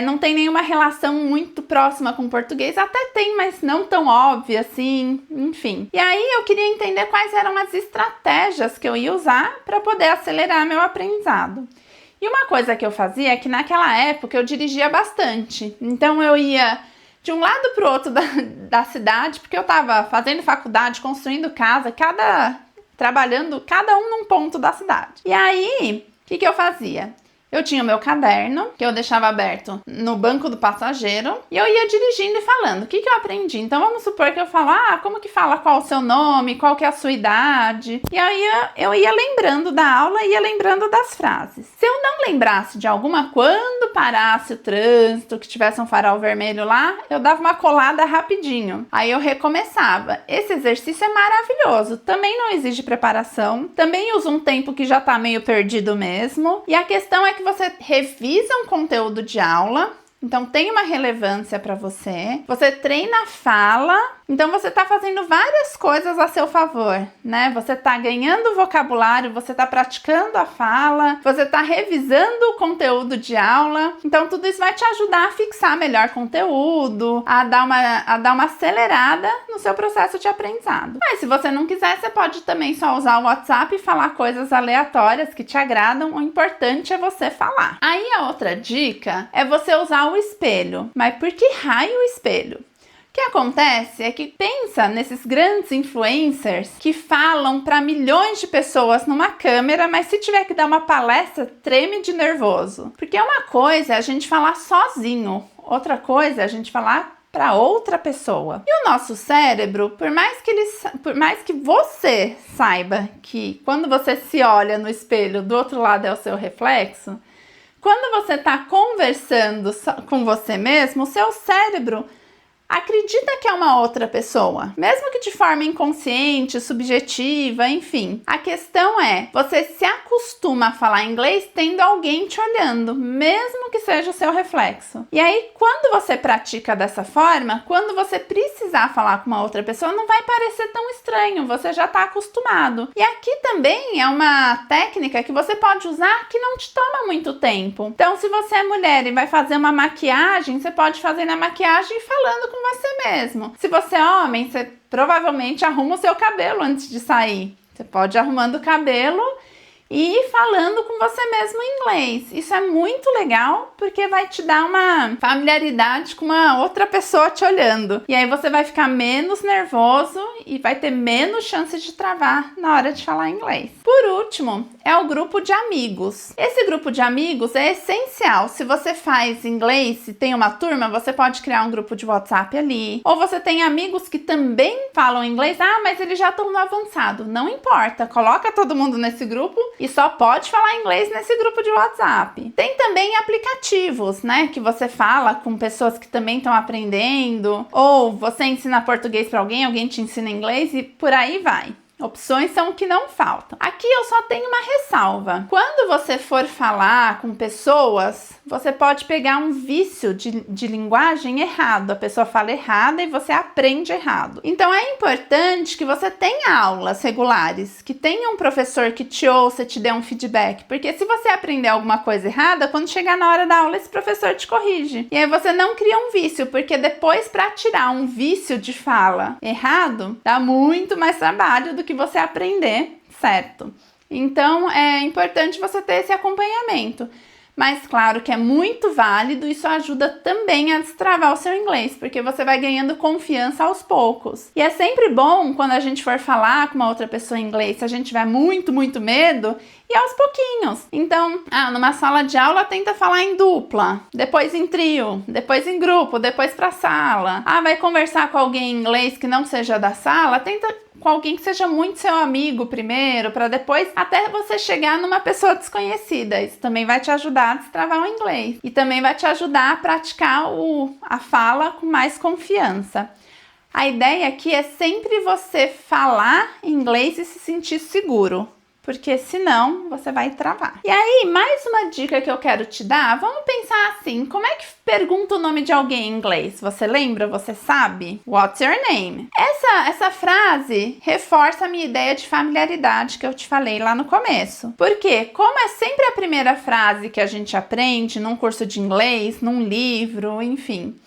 S1: não tem nenhuma relação muito próxima com o português, até tem, mas não tão óbvia assim, enfim. E aí eu queria entender quais eram as estratégias que eu ia usar para poder acelerar meu aprendizado. E uma coisa que eu fazia é que naquela época eu dirigia bastante, então eu ia de um lado para o outro da cidade, porque eu estava fazendo faculdade, construindo casa, trabalhando cada um num ponto da cidade. E aí, o que eu fazia? Eu tinha o meu caderno, que eu deixava aberto no banco do passageiro, e eu ia dirigindo e falando. O que eu aprendi? Então, vamos supor que eu falo, como que fala qual o seu nome, qual que é a sua idade? E aí eu ia lembrando da aula e ia lembrando das frases. Se eu não lembrasse de alguma, quando parasse o trânsito, que tivesse um farol vermelho lá, eu dava uma colada rapidinho. Aí eu recomeçava. Esse exercício é maravilhoso. Também não exige preparação. Também usa um tempo que já tá meio perdido mesmo. E a questão é que você revisa um conteúdo de aula, então tem uma relevância para você. Você treina a fala, então você está fazendo várias coisas a seu favor, né? Você está ganhando vocabulário, você está praticando a fala, você está revisando o conteúdo de aula. Então tudo isso vai te ajudar a fixar melhor conteúdo, a dar uma acelerada no seu processo de aprendizado. Mas se você não quiser, você pode também só usar o WhatsApp e falar coisas aleatórias que te agradam. O importante é você falar. Aí a outra dica é você usar o espelho. Mas por que raio o espelho? O que acontece é que pensa nesses grandes influencers que falam para milhões de pessoas numa câmera, mas se tiver que dar uma palestra, treme de nervoso. Porque uma coisa é a gente falar sozinho, outra coisa é a gente falar para outra pessoa. E o nosso cérebro, por mais que você saiba que quando você se olha no espelho, do outro lado é o seu reflexo, quando você está conversando com você mesmo, o seu cérebro acredita que é uma outra pessoa, mesmo que de forma inconsciente, subjetiva, enfim. A questão é, você se acostuma a falar inglês tendo alguém te olhando, mesmo que seja o seu reflexo. E aí, quando você pratica dessa forma, quando você precisar falar com uma outra pessoa, não vai parecer tão estranho, você já está acostumado. E aqui também é uma técnica que você pode usar que não te toma muito tempo. Então, se você é mulher e vai fazer uma maquiagem, você pode fazer na maquiagem falando com você mesmo. Se você é homem, você provavelmente arruma o seu cabelo antes de sair. Você pode ir arrumando o cabelo e falando com você mesmo em inglês. Isso é muito legal porque vai te dar uma familiaridade com uma outra pessoa te olhando. E aí você vai ficar menos nervoso e vai ter menos chances de travar na hora de falar inglês. Por último, é o grupo de amigos. Esse grupo de amigos é essencial. Se você faz inglês, se tem uma turma, você pode criar um grupo de WhatsApp ali. Ou você tem amigos que também falam inglês. Ah, mas eles já estão no avançado. Não importa, coloca todo mundo nesse grupo e só pode falar inglês nesse grupo de WhatsApp. Tem também aplicativos, né, que você fala com pessoas que também estão aprendendo, ou você ensina português para alguém, alguém te ensina inglês e por aí vai. Opções são o que não faltam. Aqui eu só tenho uma ressalva. Quando você for falar com pessoas, você pode pegar um vício de linguagem errado. A pessoa fala errada e você aprende errado. Então é importante que você tenha aulas regulares, que tenha um professor que te ouça e te dê um feedback. Porque se você aprender alguma coisa errada, quando chegar na hora da aula, esse professor te corrige. E aí você não cria um vício, porque depois para tirar um vício de fala errado, dá muito mais trabalho do que você aprender, certo? Então é importante você ter esse acompanhamento. Mas claro que é muito válido, isso ajuda também a destravar o seu inglês, porque você vai ganhando confiança aos poucos. E é sempre bom quando a gente for falar com uma outra pessoa em inglês, se a gente tiver muito medo, e aos pouquinhos. Então, numa sala de aula tenta falar em dupla, depois em trio, depois em grupo, depois pra sala. Vai conversar com alguém em inglês que não seja da sala, tenta com alguém que seja muito seu amigo primeiro, para depois até você chegar numa pessoa desconhecida. Isso também vai te ajudar a destravar o inglês. E também vai te ajudar a praticar a fala com mais confiança. A ideia aqui é sempre você falar inglês e se sentir seguro, porque senão você vai travar. E aí, mais uma dica que eu quero te dar, vamos pensar assim, como é que pergunta o nome de alguém em inglês? Você lembra? Você sabe? What's your name? Essa frase reforça a minha ideia de familiaridade que eu te falei lá no começo. Porque, como é sempre a primeira frase que a gente aprende num curso de inglês, num livro, enfim,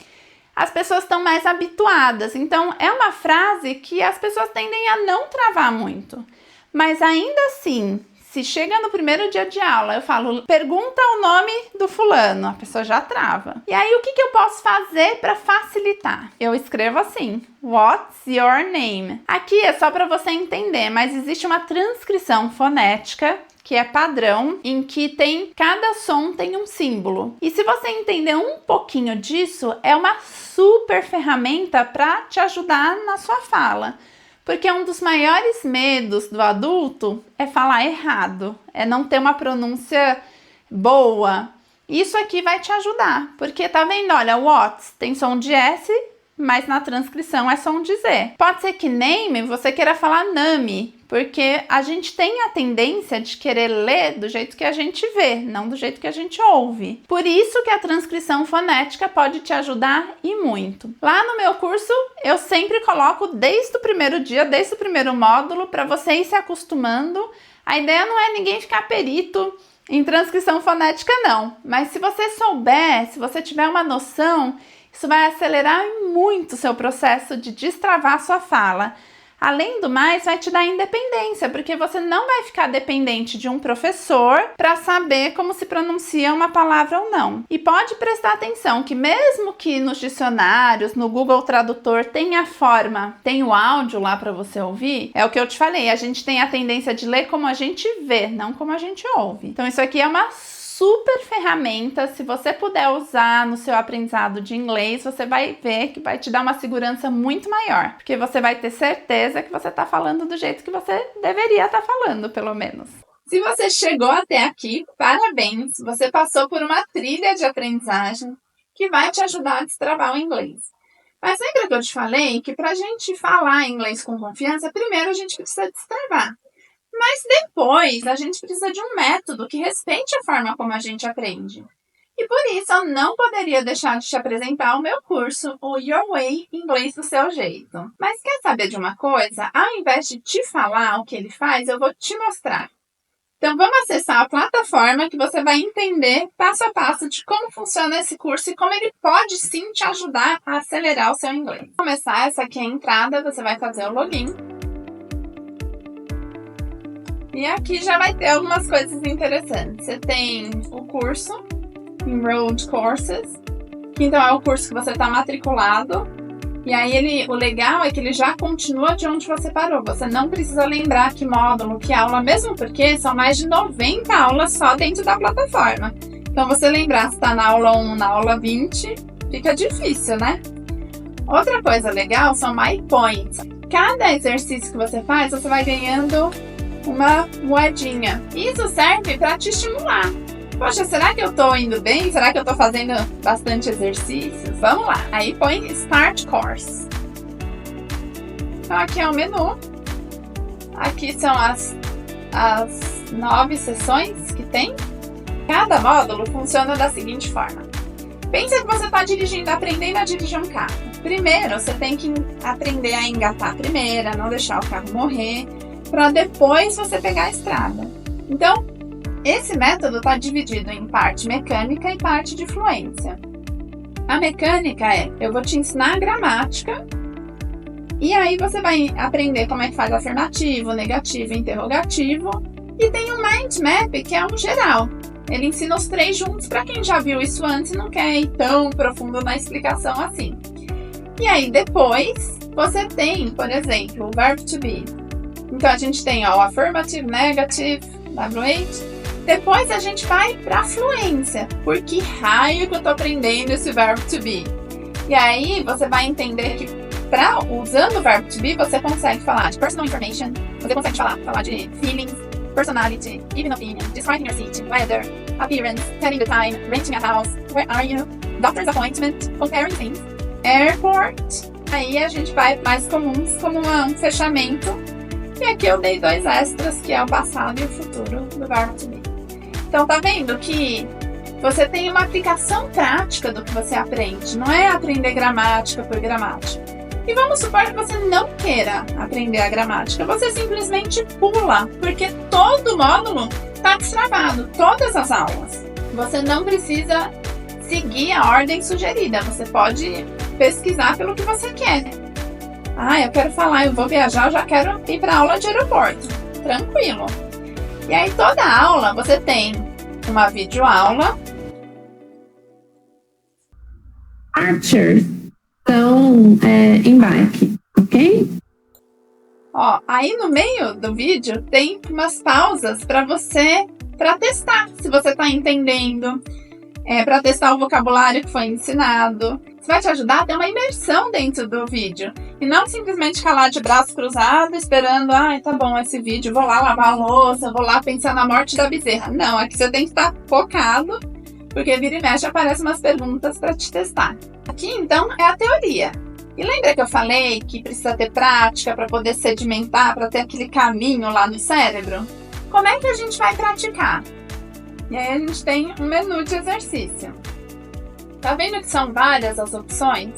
S1: as pessoas estão mais habituadas. Então, é uma frase que as pessoas tendem a não travar muito. Mas ainda assim, se chega no primeiro dia de aula, eu falo, pergunta o nome do fulano, a pessoa já trava. E aí, o que eu posso fazer para facilitar? Eu escrevo assim, what's your name? Aqui é só para você entender, mas existe uma transcrição fonética que é padrão, em que cada som tem um símbolo. E se você entender um pouquinho disso, é uma super ferramenta para te ajudar na sua fala. Porque um dos maiores medos do adulto é falar errado, é não ter uma pronúncia boa. Isso aqui vai te ajudar, porque tá vendo, olha, what tem som de S, mas na transcrição é som de Z. Pode ser que name você queira falar name, porque a gente tem a tendência de querer ler do jeito que a gente vê, não do jeito que a gente ouve. Por isso que a transcrição fonética pode te ajudar e muito. Lá no meu curso, eu sempre coloco desde o primeiro dia, desde o primeiro módulo, para você ir se acostumando. A ideia não é ninguém ficar perito em transcrição fonética, não. Mas se você souber, se você tiver uma noção, isso vai acelerar muito o seu processo de destravar a sua fala. Além do mais, vai te dar independência, porque você não vai ficar dependente de um professor para saber como se pronuncia uma palavra ou não. E pode prestar atenção que mesmo que nos dicionários, no Google Tradutor, tem o áudio lá para você ouvir, é o que eu te falei, a gente tem a tendência de ler como a gente vê, não como a gente ouve. Então isso aqui é uma super ferramenta, se você puder usar no seu aprendizado de inglês, você vai ver que vai te dar uma segurança muito maior, porque você vai ter certeza que você está falando do jeito que você deveria estar falando, pelo menos. Se você chegou até aqui, parabéns! Você passou por uma trilha de aprendizagem que vai te ajudar a destravar o inglês. Mas lembra que eu te falei que para a gente falar inglês com confiança, primeiro a gente precisa destravar. Mas depois, a gente precisa de um método que respeite a forma como a gente aprende. E por isso, eu não poderia deixar de te apresentar o meu curso, o Your Way, Inglês do Seu Jeito. Mas quer saber de uma coisa? Ao invés de te falar o que ele faz, eu vou te mostrar. Então, vamos acessar a plataforma que você vai entender passo a passo de como funciona esse curso e como ele pode sim te ajudar a acelerar o seu inglês. Para começar, essa aqui é a entrada, você vai fazer o login. E aqui já vai ter algumas coisas interessantes. Você tem o curso, Enrolled Courses, que então é o curso que você está matriculado. E aí o legal é que ele já continua de onde você parou. Você não precisa lembrar que módulo, que aula, mesmo porque são mais de 90 aulas só dentro da plataforma. Então você lembrar se está na aula 1, na aula 20, fica difícil, né? Outra coisa legal são My Points. Cada exercício que você faz, você vai ganhando uma moedinha. Isso serve para te estimular. Poxa, será que eu tô indo bem? Será que eu tô fazendo bastante exercício? Vamos lá. Aí põe Start Course. Então aqui é o menu. Aqui são as 9 sessões que tem. Cada módulo funciona da seguinte forma. Pensa que você está aprendendo a dirigir um carro. Primeiro, você tem que aprender a engatar a primeira, não deixar o carro morrer, para depois você pegar a estrada. Então, esse método está dividido em parte mecânica e parte de fluência. A mecânica eu vou te ensinar a gramática, e aí você vai aprender como é que faz afirmativo, negativo e interrogativo, e tem um mind map, que é um geral. Ele ensina os 3 juntos para quem já viu isso antes e não quer ir tão profundo na explicação assim. E aí depois você tem, por exemplo, o verbo to be. Então a gente tem o affirmative, negative, W8. Depois a gente vai para a fluência. Por que raio que eu estou aprendendo esse verbo to be? E aí você vai entender que usando o verbo to be você consegue falar de personal information, você consegue falar de feelings, personality, even opinion, describing your seat, weather, appearance, telling the time, renting a house, where are you, doctor's appointment, comparing things, airport. Aí a gente vai mais comuns como um fechamento. E aqui eu dei 2 extras, que é o passado e o futuro do verbo to be. Então tá vendo que você tem uma aplicação prática do que você aprende. Não é aprender gramática por gramática. E vamos supor que você não queira aprender a gramática. Você simplesmente pula, porque todo módulo está destravado, todas as aulas. Você não precisa seguir a ordem sugerida. Você pode pesquisar pelo que você quer. Eu quero falar, eu vou viajar, eu já quero ir para aula de aeroporto. Tranquilo. E aí toda aula você tem uma videoaula.
S2: Archer. Então, embarque, ok?
S1: Aí no meio do vídeo tem umas pausas para testar se você está entendendo, para testar o vocabulário que foi ensinado. Isso vai te ajudar a ter uma imersão dentro do vídeo e não simplesmente ficar lá de braço cruzado esperando, tá bom esse vídeo, vou lá lavar a louça, vou lá pensar na morte da bezerra. Não, aqui você tem que estar focado, porque vira e mexe aparecem umas perguntas para te testar. Aqui, então, é a teoria. E lembra que eu falei que precisa ter prática para poder sedimentar, para ter aquele caminho lá no cérebro? Como é que a gente vai praticar? E aí a gente tem um menu de exercício. Tá vendo que são várias as opções?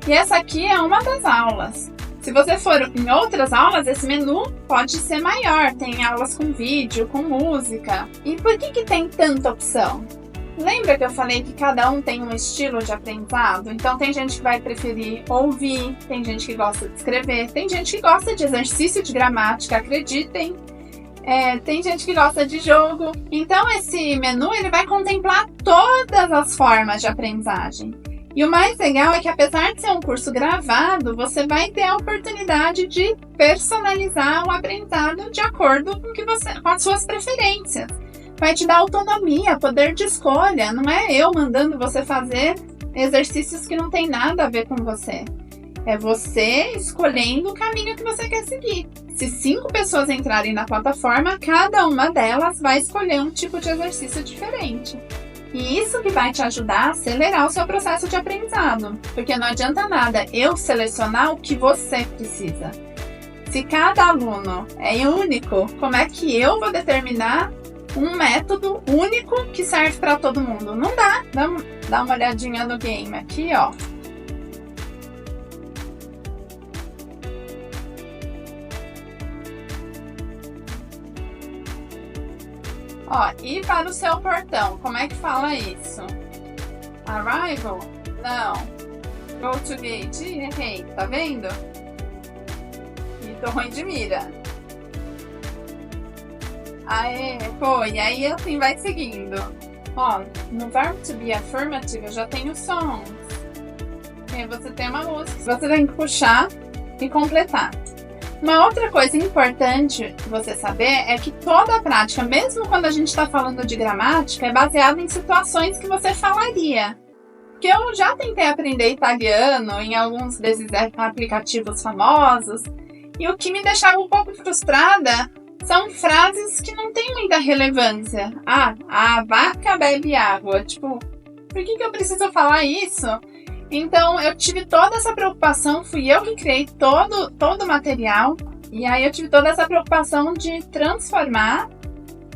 S1: E essa aqui é uma das aulas. Se você for em outras aulas, esse menu pode ser maior. Tem aulas com vídeo, com música. E por que tem tanta opção? Lembra que eu falei que cada um tem um estilo de aprendizado? Então tem gente que vai preferir ouvir, tem gente que gosta de escrever, tem gente que gosta de exercício de gramática, acreditem. Tem gente que gosta de jogo. Então esse menu ele vai contemplar todas as formas de aprendizagem. E o mais legal é que apesar de ser um curso gravado, você vai ter a oportunidade de personalizar o aprendizado de acordo com as suas preferências. Vai te dar autonomia, poder de escolha. Não é eu mandando você fazer exercícios que não tem nada a ver com você. É você escolhendo o caminho que você quer seguir. Se 5 pessoas entrarem na plataforma, cada uma delas vai escolher um tipo de exercício diferente. E isso que vai te ajudar a acelerar o seu processo de aprendizado. Porque não adianta nada eu selecionar o que você precisa. Se cada aluno é único, como é que eu vou determinar um método único que serve para todo mundo? Não dá. Dá uma olhadinha no game aqui, ir para o seu portão. Como é que fala isso? Arrival? Não. Go to gate? Errei. Tá vendo? E tô ruim de mira. Aê, foi. Aí assim vai seguindo. Ó, no verbo to be affirmative eu já tenho sons. E aí você tem uma música. Você tem que puxar e completar. Uma outra coisa importante você saber é que toda a prática, mesmo quando a gente está falando de gramática, é baseada em situações que você falaria. Porque eu já tentei aprender italiano em alguns desses aplicativos famosos, e o que me deixava um pouco frustrada são frases que não têm muita relevância. Ah, a vaca bebe água. Tipo, por que eu preciso falar isso? Então, eu tive toda essa preocupação, fui eu que criei todo o material, e aí eu tive toda essa preocupação de transformar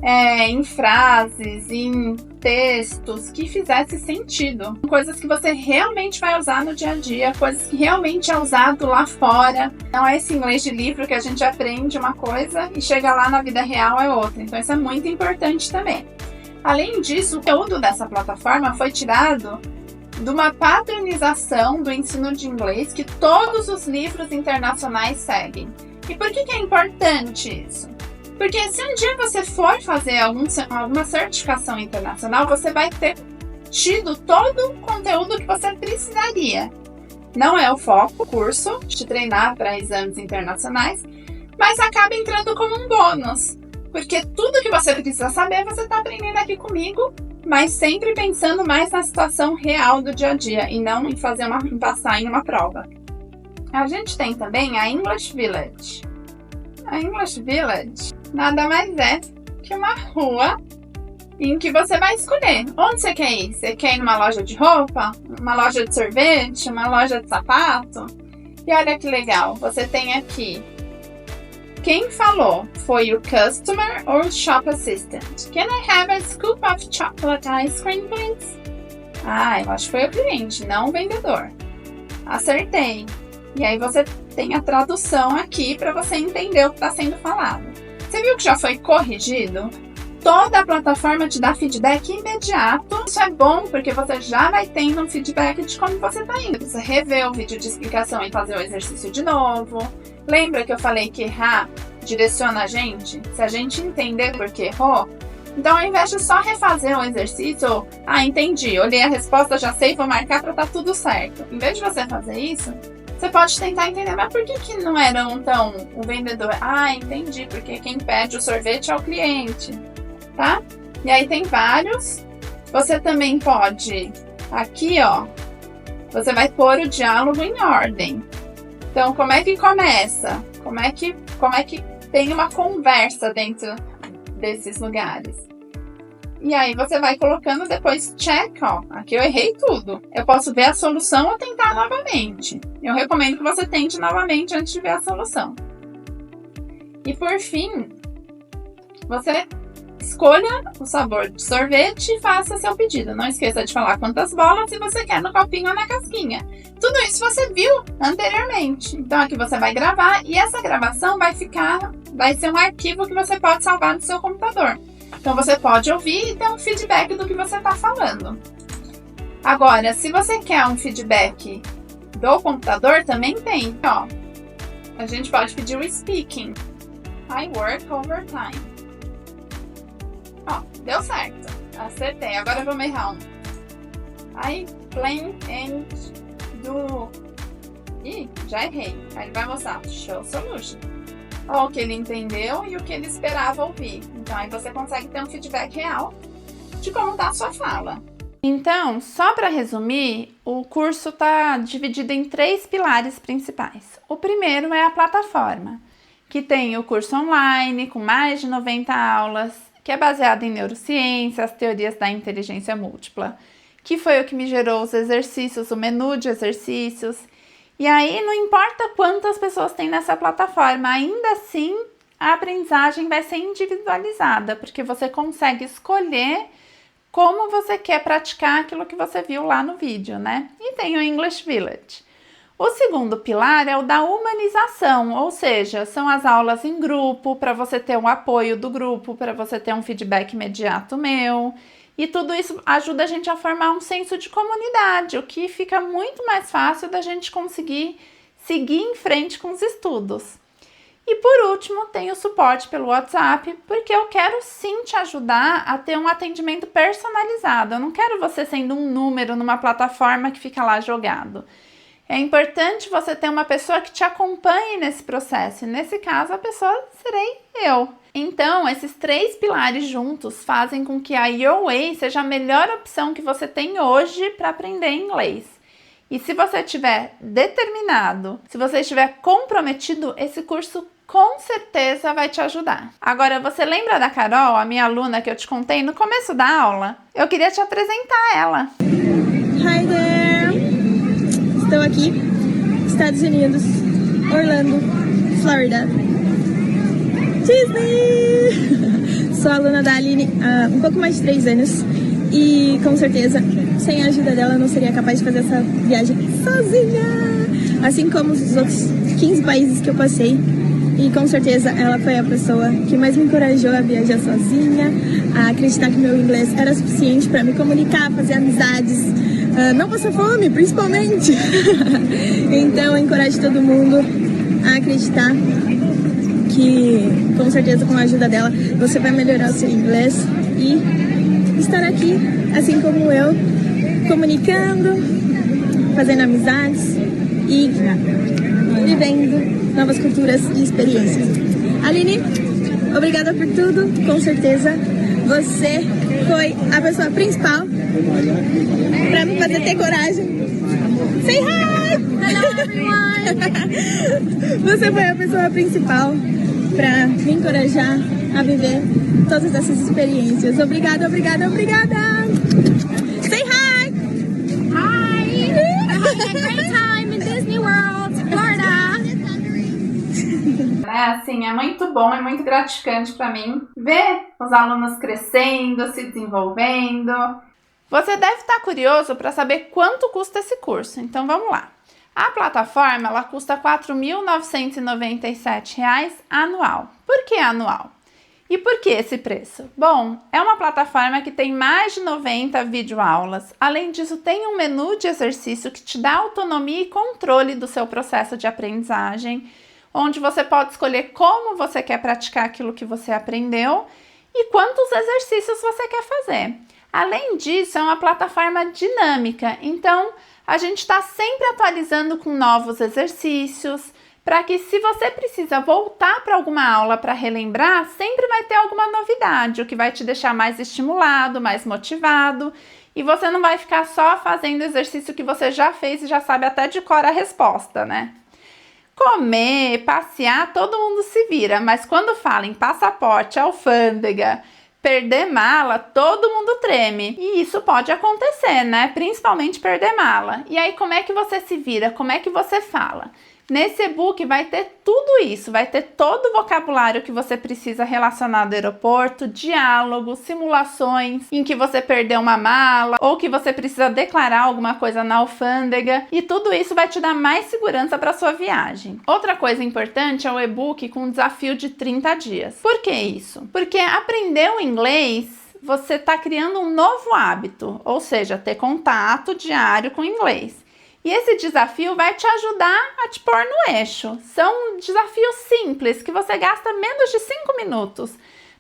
S1: em frases, em textos que fizesse sentido. Coisas que você realmente vai usar no dia a dia, coisas que realmente é usado lá fora. Não é esse inglês de livro que a gente aprende uma coisa e chega lá na vida real é outra. Então, isso é muito importante também. Além disso, o conteúdo dessa plataforma foi tirado de uma padronização do ensino de inglês que todos os livros internacionais seguem. E por que é importante isso? Porque se um dia você for fazer alguma certificação internacional, você vai ter tido todo o conteúdo que você precisaria. Não é o foco, o curso, te treinar para exames internacionais, mas acaba entrando como um bônus. Porque tudo que você precisa saber, você está aprendendo aqui comigo, mas sempre pensando mais na situação real do dia a dia e não em passar em uma prova. A gente tem também a English Village. A English Village nada mais é que uma rua em que você vai escolher onde você quer ir. Você quer ir numa loja de roupa, uma loja de sorvete, uma loja de sapato? E olha que legal, você tem aqui quem falou foi o customer or shop assistant. Can I have a scoop of chocolate ice cream, please? Ah, eu acho que foi o cliente, não o vendedor. Acertei. E aí você tem a tradução aqui para você entender o que está sendo falado. Você viu que já foi corrigido? Toda a plataforma te dá feedback imediato. Isso é bom porque você já vai tendo um feedback de como você está indo. Você rever o vídeo de explicação e fazer o exercício de novo. Lembra que eu falei que errar direciona a gente? Se a gente entender por que errou, então ao invés de só refazer o exercício, entendi, olhei a resposta, já sei, vou marcar para estar tudo certo. Em vez de você fazer isso, você pode tentar entender, mas por que não era então o vendedor? Entendi, porque quem pede o sorvete é o cliente, tá? E aí tem vários. Você também pode, aqui ó, você vai pôr o diálogo em ordem. Então, como é que começa? Como é que tem uma conversa dentro desses lugares? E aí você vai colocando depois check, ó. Aqui eu errei tudo. Eu posso ver a solução ou tentar novamente. Eu recomendo que você tente novamente antes de ver a solução. E por fim, você escolha o sabor de sorvete e faça seu pedido. Não esqueça de falar quantas bolas você quer no copinho ou na casquinha. Tudo isso você viu anteriormente. Então aqui você vai gravar e essa gravação vai ser um arquivo que você pode salvar no seu computador. Então você pode ouvir e ter um feedback do que você está falando. Agora, se você quer um feedback do computador, também tem. Ó, a gente pode pedir o speaking. I work overtime. Ó, deu certo. Acertei. Agora vamos errar um. I plan and do... Ih, já errei. Aí ele vai mostrar show solution. Ó, o que ele entendeu e o que ele esperava ouvir. Então aí você consegue ter um feedback real de como está a sua fala. Então, só para resumir, o curso está dividido em 3 pilares principais. O primeiro é a plataforma, que tem o curso online com mais de 90 aulas, que é baseado em neurociência, as teorias da inteligência múltipla, que foi o que me gerou os exercícios, o menu de exercícios. E aí, não importa quantas pessoas tem nessa plataforma, ainda assim, a aprendizagem vai ser individualizada, porque você consegue escolher como você quer praticar aquilo que você viu lá no vídeo, né? E tem o English Village. O segundo pilar é o da humanização, ou seja, são as aulas em grupo, para você ter um apoio do grupo, para você ter um feedback imediato meu. E tudo isso ajuda a gente a formar um senso de comunidade, o que fica muito mais fácil da gente conseguir seguir em frente com os estudos. E por último, tem o suporte pelo WhatsApp, porque eu quero sim te ajudar a ter um atendimento personalizado. Eu não quero você sendo um número numa plataforma que fica lá jogado. É importante você ter uma pessoa que te acompanhe nesse processo. E nesse caso, a pessoa serei eu. Então, esses 3 pilares juntos fazem com que a Your Way seja a melhor opção que você tem hoje para aprender inglês. E se você estiver determinado, se você estiver comprometido, esse curso com certeza vai te ajudar. Agora, você lembra da Carol, a minha aluna que eu te contei no começo da aula? Eu queria te apresentar ela.
S3: Hi there! Estou aqui, Estados Unidos, Orlando, Flórida. Disney! Sou aluna da Aline há um pouco mais de 3 anos e com certeza, sem a ajuda dela, eu não seria capaz de fazer essa viagem sozinha, assim como os outros 15 países que eu passei. E com certeza ela foi a pessoa que mais me encorajou a viajar sozinha, a acreditar que meu inglês era suficiente para me comunicar, fazer amizades, não passar fome, principalmente. Então eu encorajo todo mundo a acreditar que com certeza com a ajuda dela você vai melhorar o seu inglês e estar aqui, assim como eu, comunicando, fazendo amizades e vivendo novas culturas e experiências. Aline, obrigada por tudo, com certeza você foi a pessoa principal para me fazer ter coragem. Say hi! Hello everyone! Você foi a pessoa principal para me encorajar a viver todas essas experiências. Obrigada, obrigada, obrigada! Say hi!
S4: Hi! We're having a great time in Disney World, Florida!
S1: Assim, é muito bom, é muito gratificante para mim ver os alunos crescendo, se desenvolvendo. Você deve estar curioso para saber quanto custa esse curso, então vamos lá. A plataforma ela custa R$ 4.997 anual. Por que anual? E por que esse preço? Bom, é uma plataforma que tem mais de 90 videoaulas. Além disso, tem um menu de exercício que te dá autonomia e controle do seu processo de aprendizagem, onde você pode escolher como você quer praticar aquilo que você aprendeu e quantos exercícios você quer fazer. Além disso, é uma plataforma dinâmica, então a gente está sempre atualizando com novos exercícios, para que se você precisa voltar para alguma aula para relembrar, sempre vai ter alguma novidade, o que vai te deixar mais estimulado, mais motivado, e você não vai ficar só fazendo exercício que você já fez e já sabe até de cor a resposta, né? Comer, passear, todo mundo se vira, mas quando fala em passaporte, alfândega, perder mala, todo mundo treme. E isso pode acontecer, né? Principalmente perder mala. E aí, como é que você se vira? Como é que você fala? Nesse e-book vai ter tudo isso, vai ter todo o vocabulário que você precisa relacionado ao aeroporto, diálogos, simulações em que você perdeu uma mala ou que você precisa declarar alguma coisa na alfândega, e tudo isso vai te dar mais segurança para sua viagem. Outra coisa importante é o e-book com um desafio de 30 dias. Por que isso? Porque aprender o inglês, você está criando um novo hábito, ou seja, ter contato diário com o inglês. E esse desafio vai te ajudar a te pôr no eixo. São desafios simples, que você gasta menos de 5 minutos,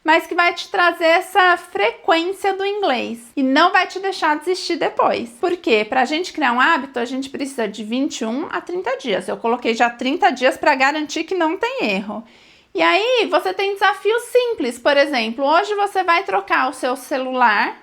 S1: mas que vai te trazer essa frequência do inglês e não vai te deixar desistir depois. Porque para a gente criar um hábito, a gente precisa de 21 a 30 dias. Eu coloquei já 30 dias para garantir que não tem erro. E aí, você tem desafios simples. Por exemplo, hoje você vai trocar o seu celular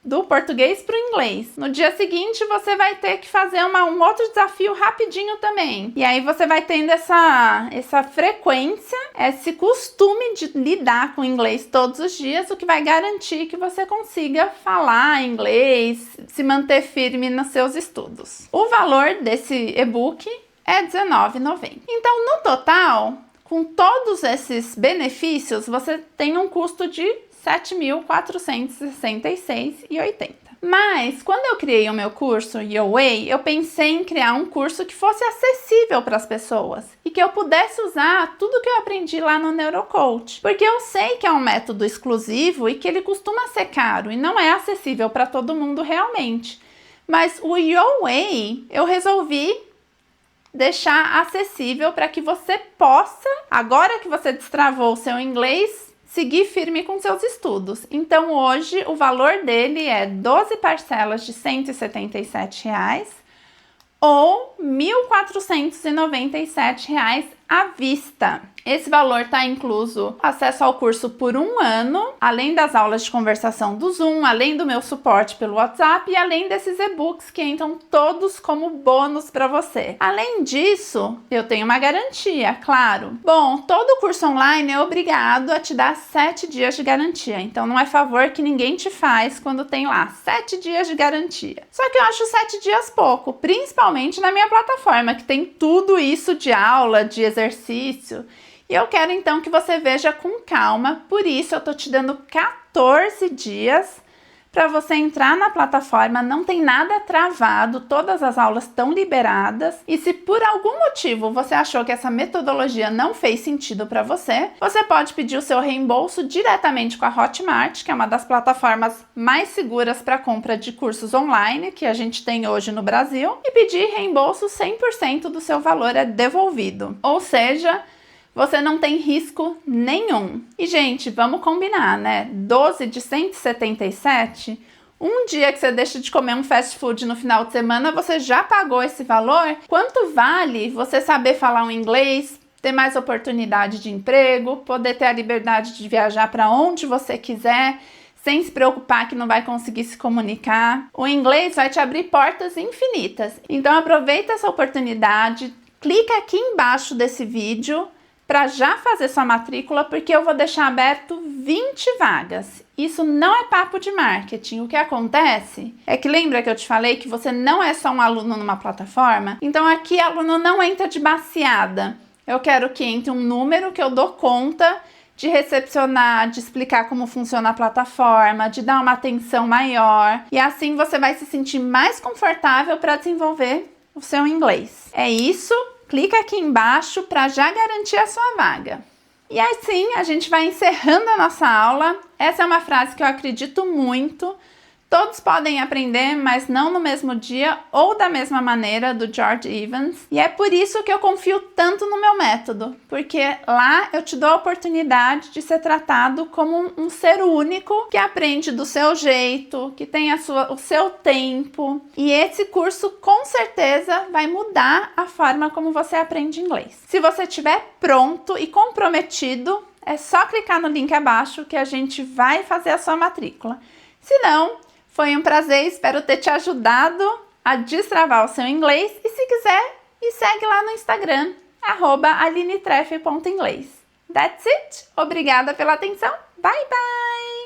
S1: do português para o inglês. No dia seguinte, você vai ter que fazer um outro desafio rapidinho também. E aí você vai tendo essa frequência, esse costume de lidar com o inglês todos os dias, o que vai garantir que você consiga falar inglês, se manter firme nos seus estudos. O valor desse e-book é R$19,90. Então, no total, com todos esses benefícios, você tem um custo de R$ 7.466,80. Mas, quando eu criei o meu curso Your Way, eu pensei em criar um curso que fosse acessível para as pessoas e que eu pudesse usar tudo que eu aprendi lá no Neurocoach. Porque eu sei que é um método exclusivo e que ele costuma ser caro e não é acessível para todo mundo realmente. Mas o Your Way, eu resolvi deixar acessível para que você possa, agora que você destravou o seu inglês, seguir firme com seus estudos. Então hoje o valor dele é 12 parcelas de R$ 177 ou R$ 1.497 à vista. Esse valor está incluso acesso ao curso por 1 ano, além das aulas de conversação do Zoom, além do meu suporte pelo WhatsApp e além desses e-books que entram todos como bônus para você. Além disso, eu tenho uma garantia, claro. Bom, todo curso online é obrigado a te dar 7 dias de garantia, então não é favor que ninguém te faz quando tem lá 7 dias de garantia. Só que eu acho 7 dias pouco, principalmente na minha plataforma, que tem tudo isso de aula, de exercício. E eu quero então que você veja com calma, por isso eu tô te dando 14 dias para você entrar na plataforma, não tem nada travado, todas as aulas estão liberadas. E se por algum motivo você achou que essa metodologia não fez sentido para você, você pode pedir o seu reembolso diretamente com a Hotmart, que é uma das plataformas mais seguras para compra de cursos online que a gente tem hoje no Brasil, e pedir reembolso 100% do seu valor é devolvido. Ou seja, você não tem risco nenhum. E, gente, vamos combinar, né? 12 de 177, um dia que você deixa de comer um fast food no final de semana, você já pagou esse valor? Quanto vale você saber falar um inglês, ter mais oportunidade de emprego, poder ter a liberdade de viajar para onde você quiser, sem se preocupar que não vai conseguir se comunicar? O inglês vai te abrir portas infinitas. Então, aproveita essa oportunidade, clica aqui embaixo desse vídeo para já fazer sua matrícula, porque eu vou deixar aberto 20 vagas. Isso não é papo de marketing. O que acontece é que lembra que eu te falei que você não é só um aluno numa plataforma? Então aqui aluno não entra de baseada. Eu quero que entre um número que eu dou conta de recepcionar, de explicar como funciona a plataforma, de dar uma atenção maior. E assim você vai se sentir mais confortável para desenvolver o seu inglês. É isso. Clica aqui embaixo para já garantir a sua vaga. E assim a gente vai encerrando a nossa aula. Essa é uma frase que eu acredito muito. Todos podem aprender, mas não no mesmo dia ou da mesma maneira, do George Evans. E é por isso que eu confio tanto no meu método, porque lá eu te dou a oportunidade de ser tratado como um ser único que aprende do seu jeito, que tem o seu tempo. E esse curso com certeza vai mudar a forma como você aprende inglês. Se você estiver pronto e comprometido, é só clicar no link abaixo que a gente vai fazer a sua matrícula. Se não, foi um prazer, espero ter te ajudado a destravar o seu inglês. E se quiser, me segue lá no Instagram, @alinetreff.inglês. That's it! Obrigada pela atenção. Bye, bye!